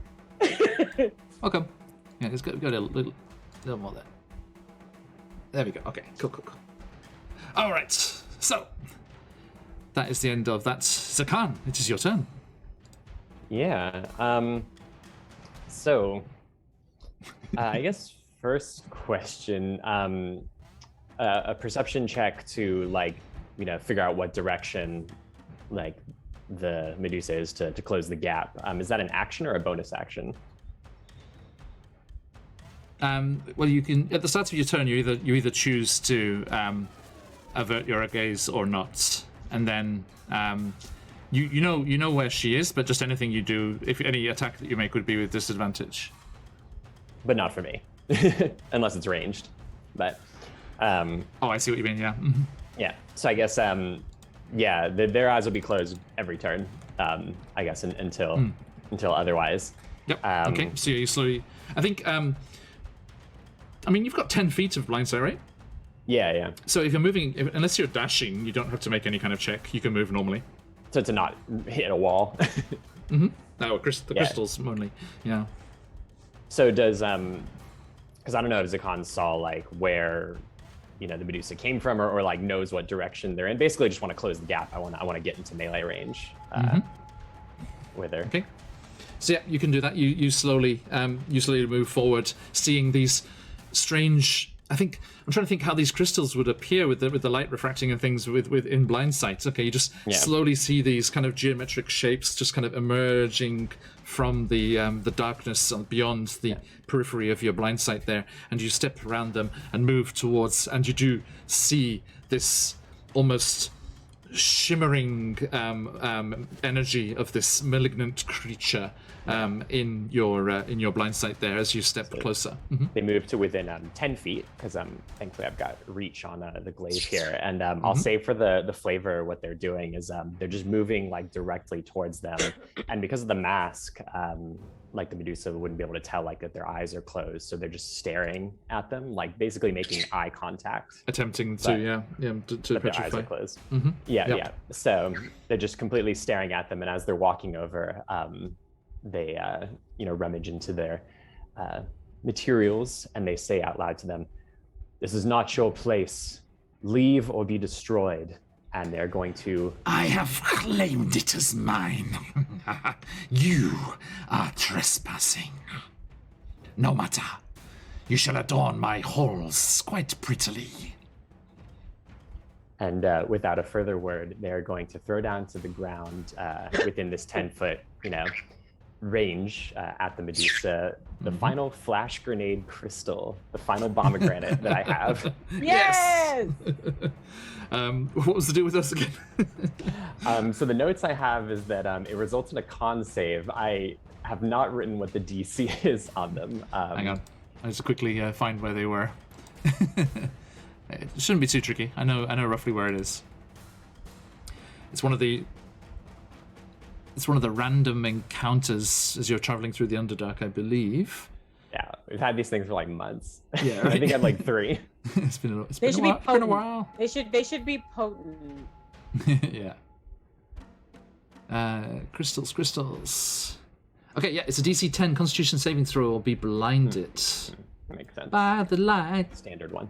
Welcome. Yeah, let's go a little more there. There we go. Okay, cool. All right. So that is the end of that. Zakan, it is your turn. Yeah. So I guess first question, a perception check to figure out what direction the Medusa is to close the gap. Is that an action or a bonus action? Well, you can at the start of your turn. You either choose to avert your gaze or not, and then you know where she is. But just anything you do, if any attack that you make would be with disadvantage. But not for me, unless it's ranged. But oh, I see what you mean. Yeah. Mm-hmm. Yeah. So I guess their eyes will be closed every turn. I guess until otherwise. Yep. Okay. So you slowly. I think. I mean, you've got 10 feet of blind sight, right? Yeah. So if you're moving, unless you're dashing, you don't have to make any kind of check. You can move normally. So to not hit a wall. Mm-hmm. No, the crystals only. Yeah. So does because I don't know if Zakan saw where the Medusa came from or knows what direction they're in. Basically, just want to close the gap. I want to get into melee range with her. Okay. So yeah, you can do that. You slowly move forward, seeing these strange. I'm trying to think how these crystals would appear with the light refracting and things with in blind sight. Okay, you just slowly see these kind of geometric shapes just kind of emerging from the darkness beyond the periphery of your blind sight there, and you step around them and move towards, and you do see this almost shimmering energy of this malignant creature in your blind sight there as you step closer. They move to within 10 feet because thankfully I've got reach on the glaive here, and I'll say for the flavor what they're doing is they're just moving like directly towards them, and because of the mask, like the Medusa wouldn't be able to tell like that their eyes are closed, so they're just staring at them, like basically making eye contact, attempting to but their eyes are closed. Yeah. So they're just completely staring at them, and as they're walking over, they rummage into their materials, and they say out loud to them, "This is not your place. Leave or be destroyed." And they're going to... I have claimed it as mine. You are trespassing. No matter. You shall adorn my halls quite prettily. And without a further word, they're going to throw down to the ground within this 10-foot, range at the Medusa, the final flash grenade crystal, the final pomegranate that I have. Yes! What was the deal with us again? So the notes I have is that it results in a con save. I have not written what the DC is on them. Hang on. I just quickly find where they were. It shouldn't be too tricky. I know roughly where it is. It's one of the random encounters as you're traveling through the Underdark, I believe. Yeah, we've had these things for like months. Yeah, right? I think I'm like 3. It's been a while. They should be potent. Yeah. Crystals. Okay, yeah, it's a DC 10 Constitution saving throw or be blinded. Makes sense. By the light. Standard one.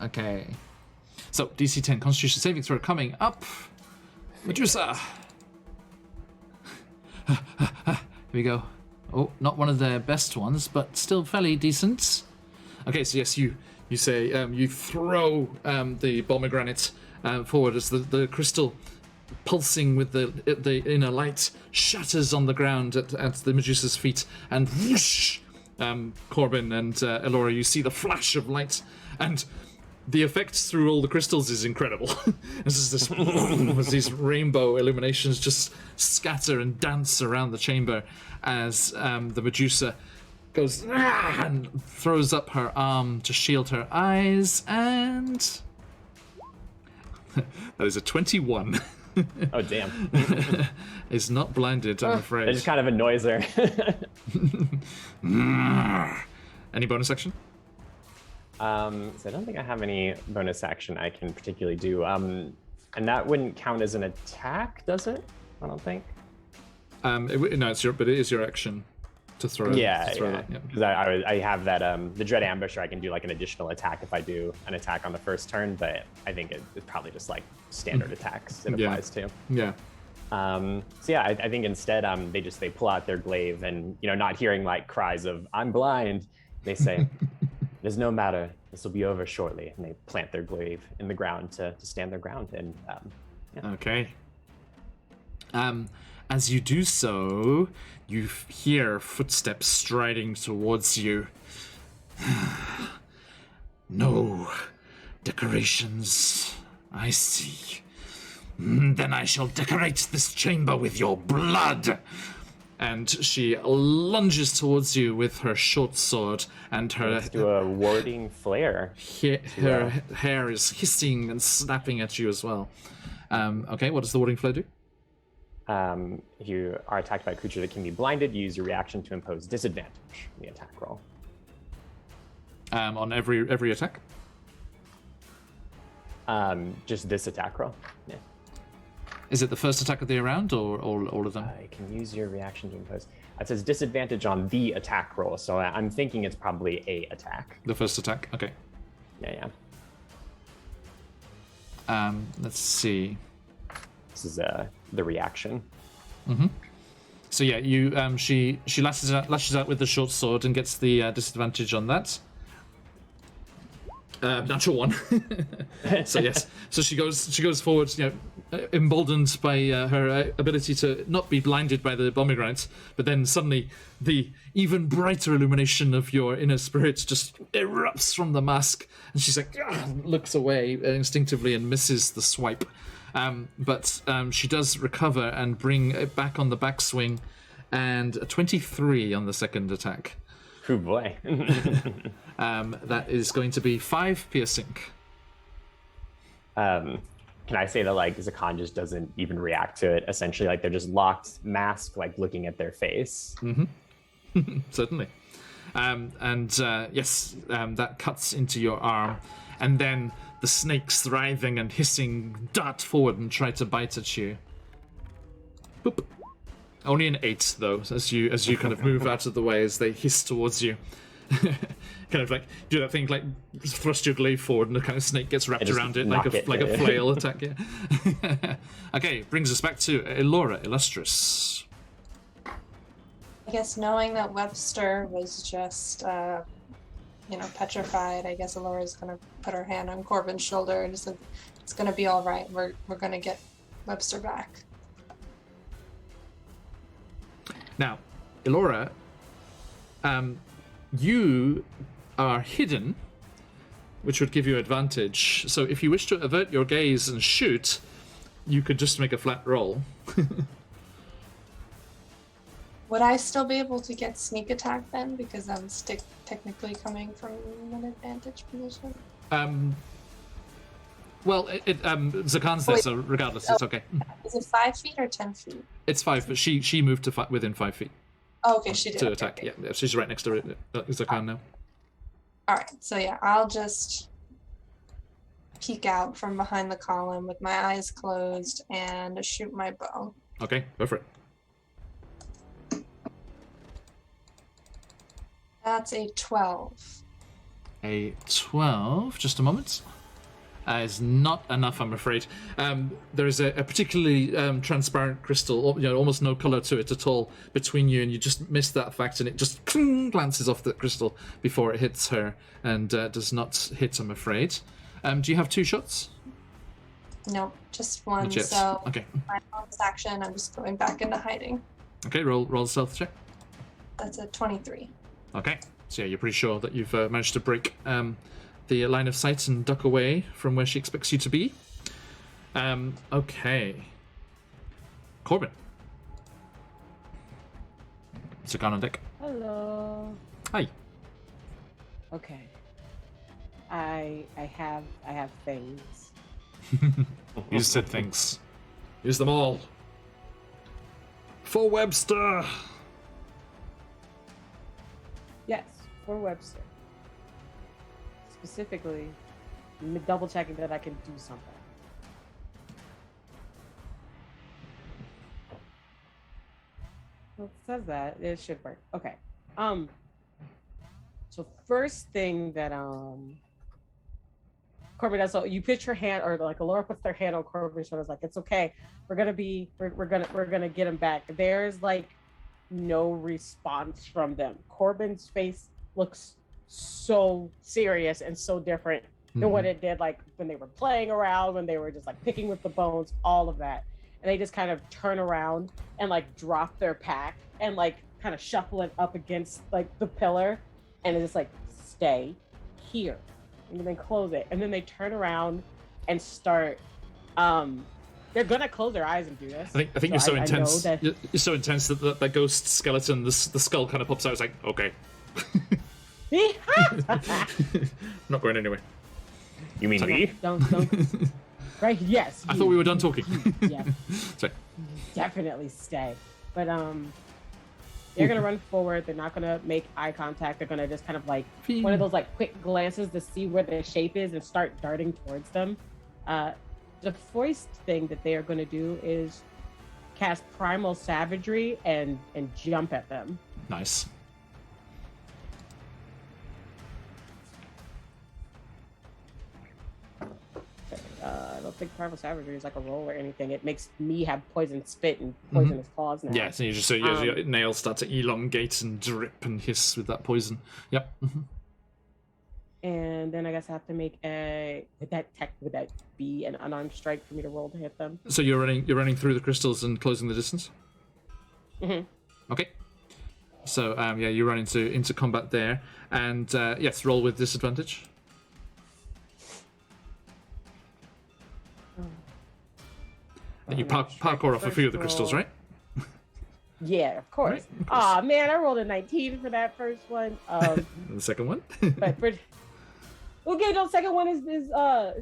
Okay. So, DC 10 Constitution saving throw coming up. Medusa. Here we go. Oh, not one of their best ones, but still fairly decent. Okay, so yes, you say you throw the pomegranate forward as the crystal, pulsing with the inner light, shatters on the ground at the Medusa's feet, and whoosh! Corbin and Elora, you see the flash of light, and the effects through all the crystals is incredible. As these rainbow illuminations just scatter and dance around the chamber as the Medusa goes and throws up her arm to shield her eyes, and that is a 21. Oh, damn. Is not blinded, I'm afraid. It just kind of annoys her. Any bonus action? So I don't think I have any bonus action I can particularly do. And that wouldn't count as an attack, does it? I don't think. No, it is your action to throw. Yeah, that. Because I have that the Dread Ambusher. I can do like an additional attack if I do an attack on the first turn, but I think it's probably just like standard attacks it applies to. Yeah. So yeah, I think instead they pull out their glaive, and not hearing like cries of "I'm blind," they say, "There's no matter. This will be over shortly." And they plant their glaive in the ground to stand their ground. And Okay. As you do so, you hear footsteps striding towards you. No decorations. I see. Then I shall decorate this chamber with your blood. And she lunges towards you with her short sword, and her let's do a warding flare. her hair is hissing and snapping at you as well. Okay, what does the warding flare do? If you are attacked by a creature that can be blinded, use your reaction to impose disadvantage on the attack roll. On every attack? Just this attack roll. Yeah. Is it the first attack of the round, or all of them? I can use your reaction to impose. It says disadvantage on the attack roll, so I'm thinking it's probably a attack. The first attack? Okay. Yeah. Let's see. This is the reaction. Mm-hmm. So yeah, you she lashes out with the short sword and gets the disadvantage on that. Natural one. So yes, so she goes forward, emboldened by her ability to not be blinded by the pomegranates, but then suddenly the even brighter illumination of your inner spirit just erupts from the mask, and she's like, looks away instinctively and misses the swipe. But she does recover and bring it back on the backswing, and a 23 on the second attack. Oh boy. That is going to be 5 piercing. Can I say that like Zakan just doesn't even react to it? Essentially, like they're just locked, masked, like looking at their face. Mm-hmm. Certainly. Yes, that cuts into your arm, and then the snakes, writhing and hissing, dart forward and try to bite at you. Boop. Only an 8 though, as you kind of move out of the way as they hiss towards you. Kind of like do that thing, like thrust your glaive forward, and the kind of snake gets wrapped around it like a flail attack. Yeah. Okay, brings us back to Elora, Illustrious. I guess knowing that Webster was just, petrified, I guess Alora's gonna put her hand on Corbin's shoulder and just like, it's gonna be all right. We're gonna get Webster back. Now, Elora, you are hidden, which would give you advantage. So if you wish to avert your gaze and shoot, you could just make a flat roll. Would I still be able to get sneak attack then? Because I'm technically coming from an advantage position. Well, Zakan's there, so regardless, it's okay. Is it 5 feet or 10 feet? It's 5, but she moved to within 5 feet. Oh, okay, she did. To Okay, attack, okay. yeah. She's right next to Zakan now. All right, so yeah, I'll just peek out from behind the column with my eyes closed and shoot my bow. Okay, go for it. That's a 12. A 12, just a moment. Is not enough, I'm afraid. There is a particularly transparent crystal, almost no color to it at all between you, and you just miss that fact, and it just glances off the crystal before it hits her, and does not hit, I'm afraid. Do you have 2 shots? Nope, just one. Not yet. So Okay. my bonus action, I'm just going back into hiding. Okay, roll a stealth check. That's a 23. Okay, so yeah, you're pretty sure that you've managed to break the line of sight and duck away from where she expects you to be. Okay. Corbin. Zakan on deck. Hello. Hi. Okay. I have things. You said things. Use them all. For Webster. Yes, for Webster. Specifically, double checking that I can do something. Well, it says that it should work. Okay. So first thing that Corbin does, so you put your hand, or like Alora puts their hand on Corbin's shoulders, like, it's okay. We're gonna get him back. There's like no response from them. Corbin's face looks so serious and so different than what it did like when they were playing around, when they were just like picking with the bones, all of that. And they just kind of turn around and like drop their pack and like kind of shuffle it up against like the pillar, and it's just like, stay here, and then close it. And then they turn around and start they're gonna close their eyes and do this. I think you're so intense. You're so intense that that ghost skeleton, the skull kind of pops out. It's like, okay. Not going anywhere. You mean me? Don't. Right? Yes. I thought we were done talking. Yeah. Sorry. Definitely stay. But they're gonna run forward. They're not gonna make eye contact. They're gonna just kind of like one of those like quick glances to see where the shape is and start darting towards them. The first thing that they are gonna do is cast Primal Savagery and jump at them. Nice. I don't think Primal Savagery is like a roll or anything. It makes me have poison spit and poisonous claws now. Yeah, so you just your nails start to elongate and drip and hiss with that poison. Yep. And then I guess I have to make would that be an unarmed strike for me to roll to hit them? So you're running through the crystals and closing the distance. Mm-hmm. Okay. So yeah, you run into combat there, and yes, roll with disadvantage. And you parkour off a few of the crystals, right? Yeah, of course. Right, of course. Aw, man, I rolled a 19 for that first one. And the second one. Okay, no, second one is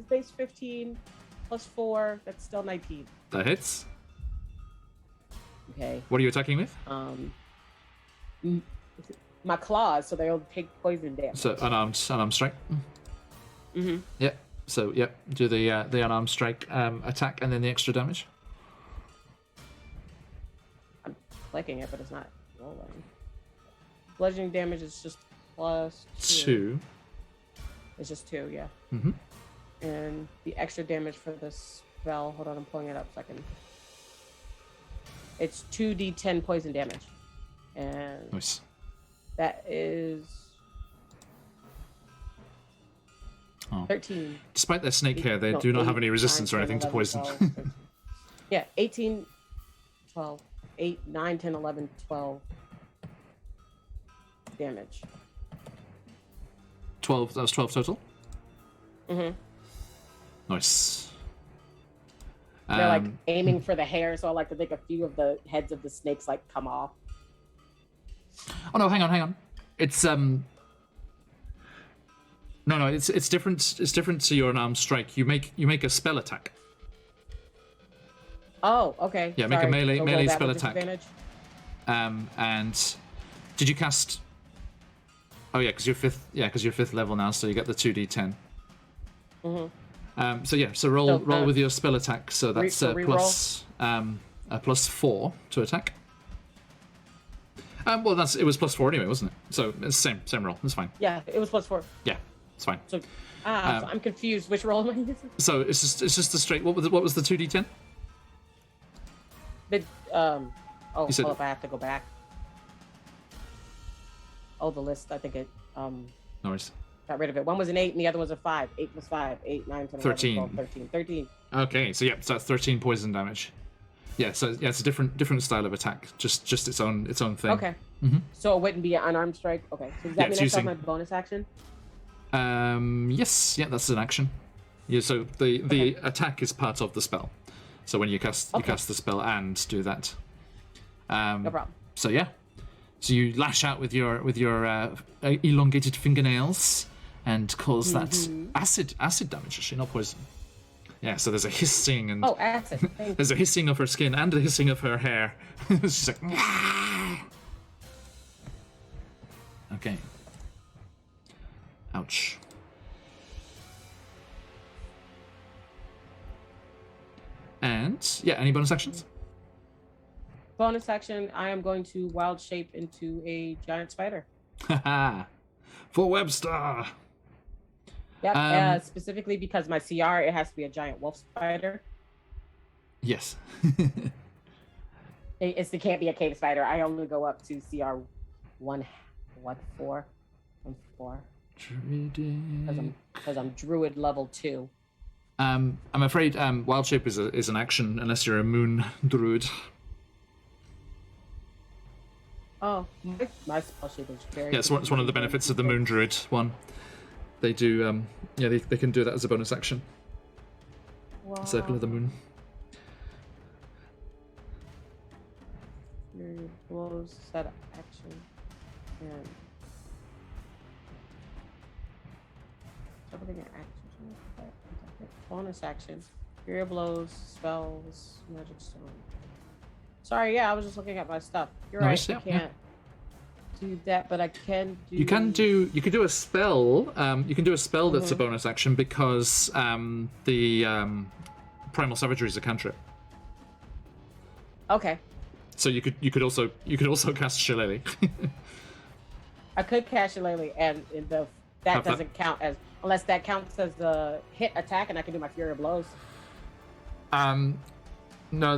base 15 plus 4. That's still 19. That hits. Okay. What are you attacking with? My claws, so they'll take poison damage. So unarmed strike. Mm-hmm. Yep. So yep, do the unarmed strike attack and then the extra damage. I'm clicking it, but it's not rolling. Bludgeoning damage is just plus 2. It's just 2, yeah. Mm-hmm. And the extra damage for the spell. Hold on, I'm pulling it up so I can. It's 2d10 poison damage, and Nice. that is 13. Despite their snake hair, they do not have any resistance or anything to poison. 13. Yeah, 18, 12, 8, 9, 10, 11, 12 damage. 12. That was 12 total. Mm-hmm. Nice. They're like aiming for the hair, so I like to make a few of the heads of the snakes like come off. Oh no! Hang on. It's No, it's different. It's different to your unarmed strike. You make a spell attack. Oh, okay. Yeah, make a melee spell attack. And did you cast? Oh yeah, because you're fifth. Yeah, because you're 5th level now, so you get the 2d10. Mm-hmm. So yeah, so roll with your spell attack. So that's plus 4 to attack. Well, it was plus 4 anyway, wasn't it? So it's same roll. That's fine. Yeah, it was plus 4. Yeah, it's fine. So, so I'm confused. Which roll am I using? So it's just a straight. What was the 2d10? Oh, said- hold up, I have to go back. Oh, the list. I think it No worries. got rid of it. One was an 8 and the other was a 5. 8 plus 5. 8, 9, 10, 11, 13. 12, 13. 13. Okay, so yeah, so that's 13 poison damage. Yeah, so yeah, it's a different style of attack. Just its own thing. Okay. Mhm. So it wouldn't be an unarmed strike? Okay. So does that Yeah, it's mean I still using- have my bonus action? Yes, yeah, that's an action. Yeah, so the attack is part of the spell. So when you cast the spell and do that. No problem. So yeah, so you lash out with your elongated fingernails and cause that acid damage. Actually, not poison. Yeah, so there's a hissing and Oh, acid. Thank there's a hissing of her skin and a hissing of her hair. She's like, "Ah!" Okay. Ouch. And yeah, any bonus actions? Bonus action, I am going to wild shape into a giant spider. Haha. For Webster. Yep, specifically because my CR, it has to be a giant wolf spider. Yes. It can't be a cave spider. I only go up to CR 4. Because I'm druid level 2. I'm afraid wild shape is an action unless you're a moon druid. Oh, my spell shape is very. Yeah, it's one of the benefits of the moon druid one. They do they can do that as a bonus action. Wow. Circle of the moon. Your blows set of action and everything in action. Bonus action. Fury blows, spells, magic stone. Sorry, yeah, I was just looking at my stuff. You're Nice, right. I yeah, can't do that, but I can do. You can do a spell. You can do a spell that's a bonus action because the primal savagery is a cantrip. Okay. So you could also cast Shillelagh. I could cast Shillelagh, and that Have that. doesn't count as unless that counts as the hit attack, and I can do my Fury of Blows. No,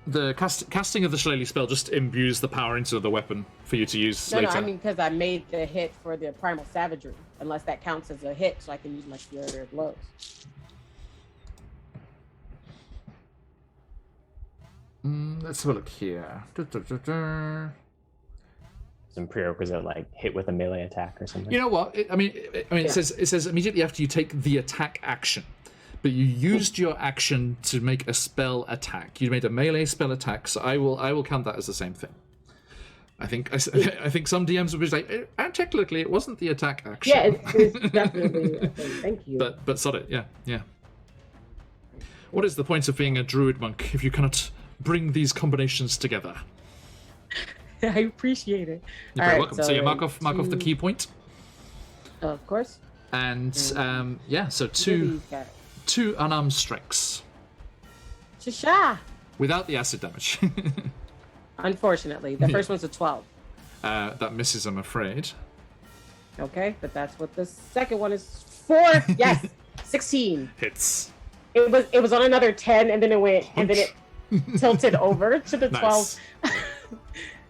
the casting of the Shillelagh spell just imbues the power into the weapon for you to use No, later. I mean because I made the hit for the primal savagery, unless that counts as a hit, so I can use my Fury of Blows. Let's have a look here. Some prerequisite like hit with a melee attack or something. You know what? It says immediately after you take the attack action, but you used your action to make a spell attack. You made a melee spell attack, so I will count that as the same thing. I think some DMs will be like, technically it wasn't the attack action. Yeah, it's definitely a thing. Thank you. But sod it, yeah. What is the point of being a druid monk if you cannot bring these combinations together? I appreciate it. You're very welcome. So you mark off the key point. Of course. And so two unarmed strikes. Shasha! Without the acid damage. Unfortunately, the first one's a 12. That misses, I'm afraid. Okay, but that's what the second one is for. Yes, 16. Hits. It was on another 10, and then it went, and then it tilted over to the 12.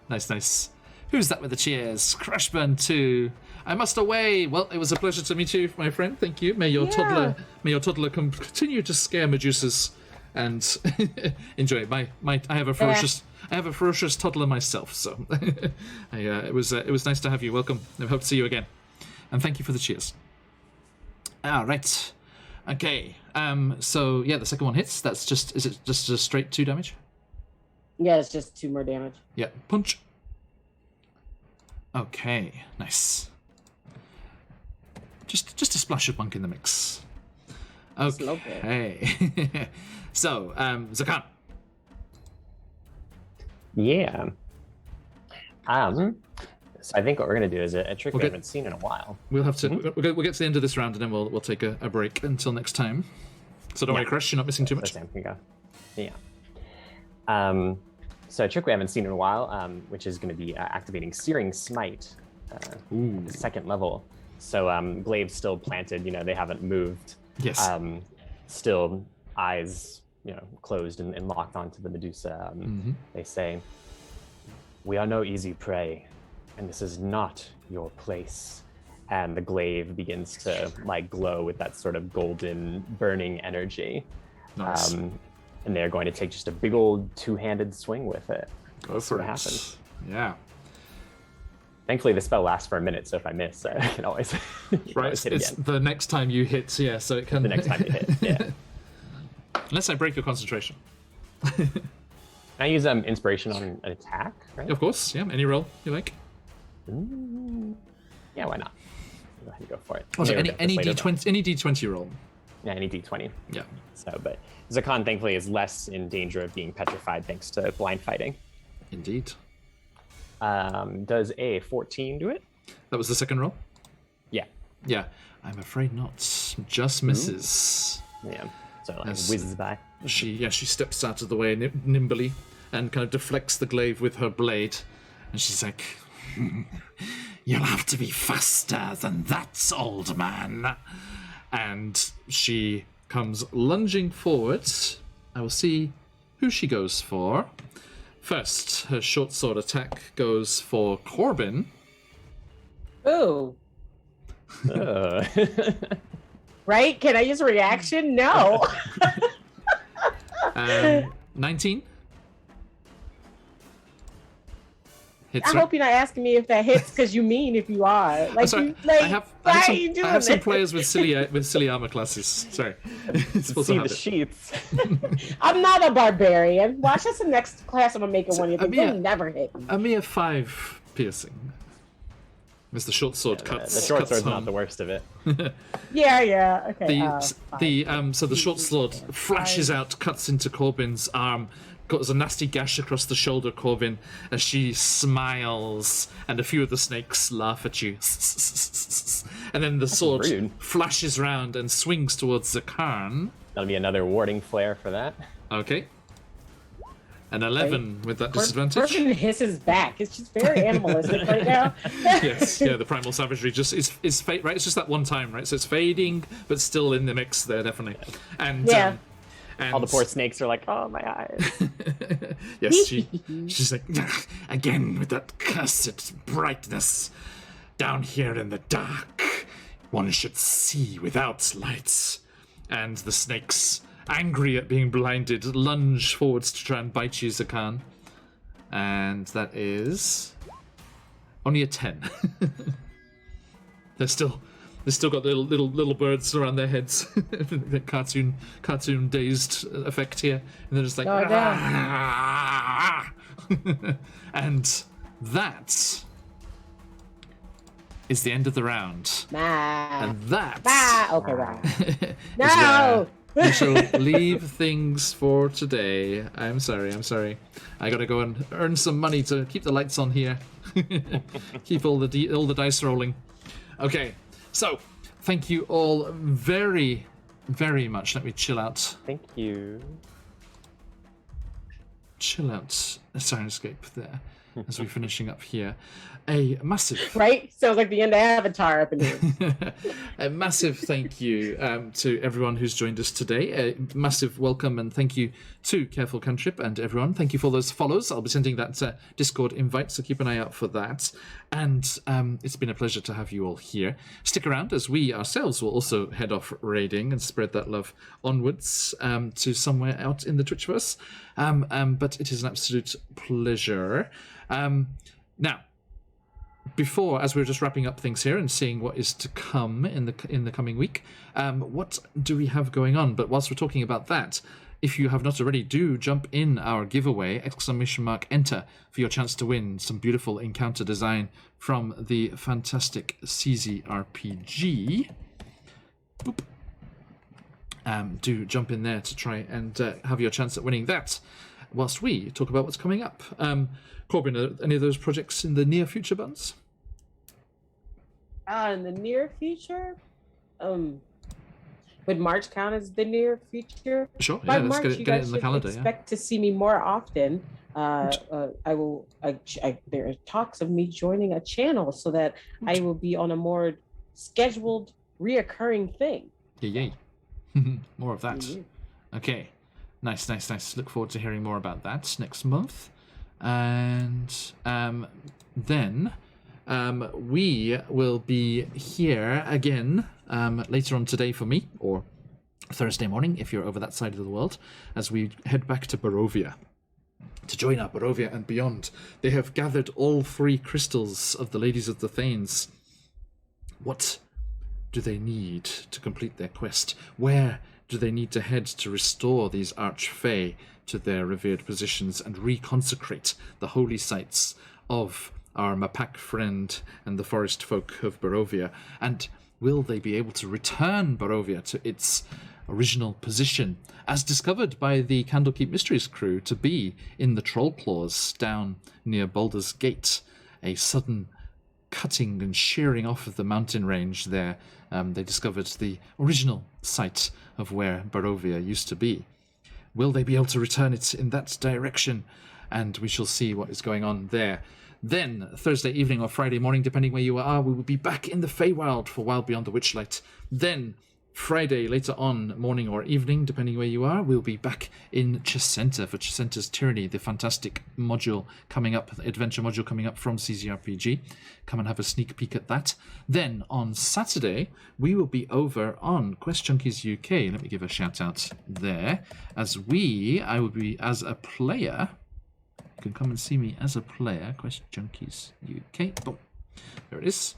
Nice. Who's that with the cheers? Crashburn 2. I must away. Well, it was a pleasure to meet you, my friend. Thank you. May your toddler continue to scare Medusas and enjoy it. I have a ferocious toddler myself, so it was nice to have you. Welcome. I hope to see you again. And thank you for the cheers. All right. Okay. So yeah, the second one hits. Is it just a straight 2 damage? Yeah, it's just 2 more damage. Yeah. Punch. Okay. Nice. Just a splash of monk in the mix. Okay. So, Zakan. Yeah. So I think what we're gonna do is a trick we haven't seen in a while. We'll have to. We'll get to the end of this round, and then we'll take a break until next time. So don't worry, Crash, you're not missing too much. Sam can go. Yeah. So a trick we haven't seen in a while, which is going to be activating Searing Smite, the second level. So glaives still planted. They haven't moved. Yes. Still eyes, closed and locked onto the Medusa. They say, "We are no easy prey, and this is not your place." And the glaive begins to glow with that sort of golden burning energy. Nice. And they're going to take just a big old 2-handed swing with it. Go for it. What happens. Yeah. Thankfully, the spell lasts for a minute, so if I miss, I can always, hit It's again. the next time you hit, yeah, so it can... The next time you hit, yeah. Unless I break your concentration. Can I use inspiration on an attack, right? Of course, yeah, any roll you like. Yeah, why not? Go ahead and go for it. Also, Maybe any later, D20 roll. Yeah, any D20. Yeah. So, but Zakan thankfully is less in danger of being petrified thanks to blind fighting. Indeed. Does a 14 do it? That was the second roll? Yeah. Yeah. I'm afraid not. Just misses. Yeah. So Yes. whizzes by. She steps out of the way nimbly and kind of deflects the glaive with her blade. And she's like, You'll have to be faster than that, old man. and she comes lunging forward. I will see who she goes for. First, her short sword attack goes for Corbin. Ooh. Uh. Right? Can I use a reaction? No. 19. Hits I her. hope you're not asking me if that hits because you mean if you are. Like, Sorry, you, like I have why are you doing I have some this? players with silly armor classes. Sorry. It's supposed to See have the it. sheets. I'm not a barbarian. Watch us the next class. I'm gonna make it one of you. Amia- You'll never hit me. A mere 5 piercing. As the short sword cuts. The short cuts sword's home. not the worst of it. Yeah. Okay. So the short sword flashes out, cuts into Corbin's arm, got a nasty gash across the shoulder, Corbin, as she smiles, and a few of the snakes laugh at you. And then the sword rude. flashes round and swings towards Zakarn. That'll be another warding flare for that. Okay. An 11 with that disadvantage. Corbin hisses back. It's just very animalistic right now. Yes, yeah, the primal savagery just is right. It's just that one time, right? So it's fading, but still in the mix there, definitely. And Yeah. And All the poor snakes are like, oh, my eyes. yes, she's like, again with that cursed brightness. Down here in the dark, one should see without lights. And the snakes, angry at being blinded, lunge forwards to try and bite you, Zakan. And that is only a 10. They've still got the little birds around their heads. The cartoon dazed effect here, and they're just like, and that is the end of the round. And that Okay, right. is No! where we shall leave things for today. I'm sorry. I gotta go and earn some money to keep the lights on here. Keep all the dice rolling. Okay, so thank you all very, very much. Let me chill out. Thank you. Chill out, Sirenscape there, as we're finishing up here. A massive... Right? Sounds like the end of Avatar up in here. A massive thank you to everyone who's joined us today. A massive welcome and thank you to Careful Cantrip and everyone. Thank you for those follows. I'll be sending that Discord invite, so keep an eye out for that. And it's been a pleasure to have you all here. Stick around as we ourselves will also head off raiding and spread that love onwards to somewhere out in the Twitchverse. But it is an absolute pleasure. Now, before, as we're just wrapping up things here and seeing what is to come in the coming week, what do we have going on? But whilst we're talking about that, if you have not already, do jump in our giveaway, !enter, for your chance to win some beautiful encounter design from the fantastic CZRPG. Boop. Do jump in there to try and have your chance at winning that, whilst we talk about what's coming up. Corbin, are any of those projects in the near future, Buns? In the near future? Would March count as the near future? Sure, By yeah, let's March, get you it guys in the should calendar. expect to see me more often. There are talks of me joining a channel so that I will be on a more scheduled, reoccurring thing. Yay. More of that. Okay. Nice. Look forward to hearing more about that next month. And then we will be here again later on today for me, or Thursday morning if you're over that side of the world, as we head back to Barovia to join our Barovia and beyond. They have gathered all 3 crystals of the Ladies of the Thanes. What do they need to complete their quest? Where do they need to head to restore these archfey to their revered positions and reconsecrate the holy sites of our Mapak friend and the forest folk of Barovia? And will they be able to return Barovia to its original position, as discovered by the Candlekeep Mysteries crew to be in the Troll Claws down near Baldur's Gate, a sudden cutting and shearing off of the mountain range there? They discovered the original site of where Barovia used to be. Will they be able to return it in that direction? And we shall see what is going on there. Then, Thursday evening or Friday morning, depending where you are, we will be back in the Feywild for Wild Beyond the Witchlight. Then, Friday later on, morning or evening, depending where you are, we'll be back in Chesenta for Chesenta's Tyranny, the fantastic module coming up, adventure module coming up from CZRPG. Come and have a sneak peek at that. Then on Saturday, we will be over on Quest Junkies UK. Let me give a shout out there. I will be as a player. You can come and see me as a player, Quest Junkies UK. Boom. There it is.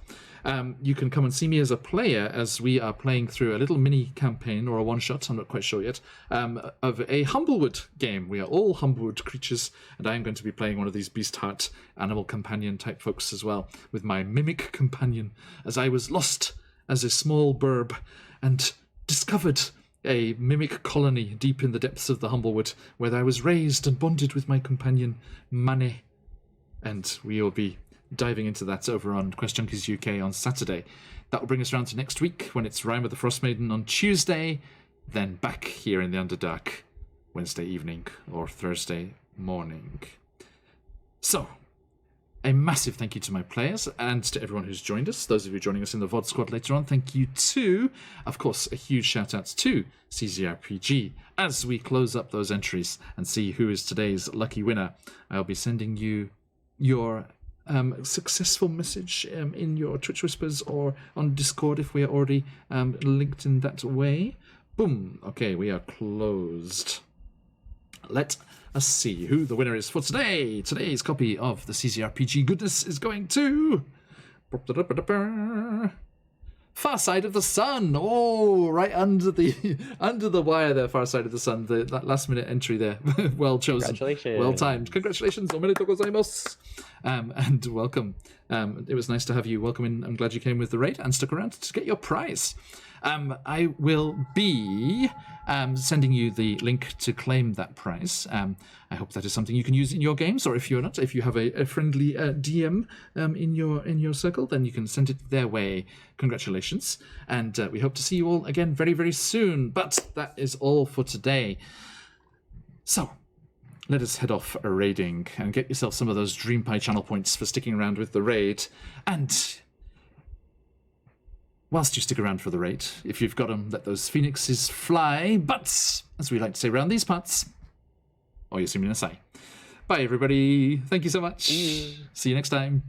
You can come and see me as a player as we are playing through a little mini campaign or a one-shot, I'm not quite sure yet, of a Humblewood game. We are all Humblewood creatures, and I am going to be playing one of these Beast Heart animal companion type folks as well, with my mimic companion, as I was lost as a small burb and discovered a mimic colony deep in the depths of the Humblewood, where I was raised and bonded with my companion, Mane. And we will be diving into that over on Quest Junkies UK on Saturday. That will bring us around to next week, when it's Rime with the Frostmaiden on Tuesday, then back here in the Underdark Wednesday evening or Thursday morning. So, a massive thank you to my players and to everyone who's joined us. Those of you joining us in the VOD squad later on, thank you too. Of course, a huge shout out to CZRPG. As we close up those entries and see who is today's lucky winner, I'll be sending you your successful message in your Twitch Whispers or on Discord if we are already linked in that way. Boom. Okay, we are closed. Let us see who the winner is for today. Today's copy of the CCRPG goodness is going to Far Side of the Sun. Oh, right under the wire there, Far Side of the Sun. That last minute entry there. Well chosen. Congratulations. Well timed. Congratulations. Omedetou gozaimasu. And welcome. It was nice to have you. Welcome in. I'm glad you came with the raid and stuck around to get your prize. I will be sending you the link to claim that prize. I hope that is something you can use in your games, or if you're not, if you have a friendly DM in your circle, then you can send it their way. Congratulations, and we hope to see you all again very, very soon. But that is all for today. So let us head off raiding and get yourself some of those Dream Pie channel points for sticking around with the raid. And whilst you stick around for the raid, if you've got them, let those phoenixes fly. But, as we like to say around these parts, Oyasumi Nasai. Bye, everybody. Thank you so much. See you next time.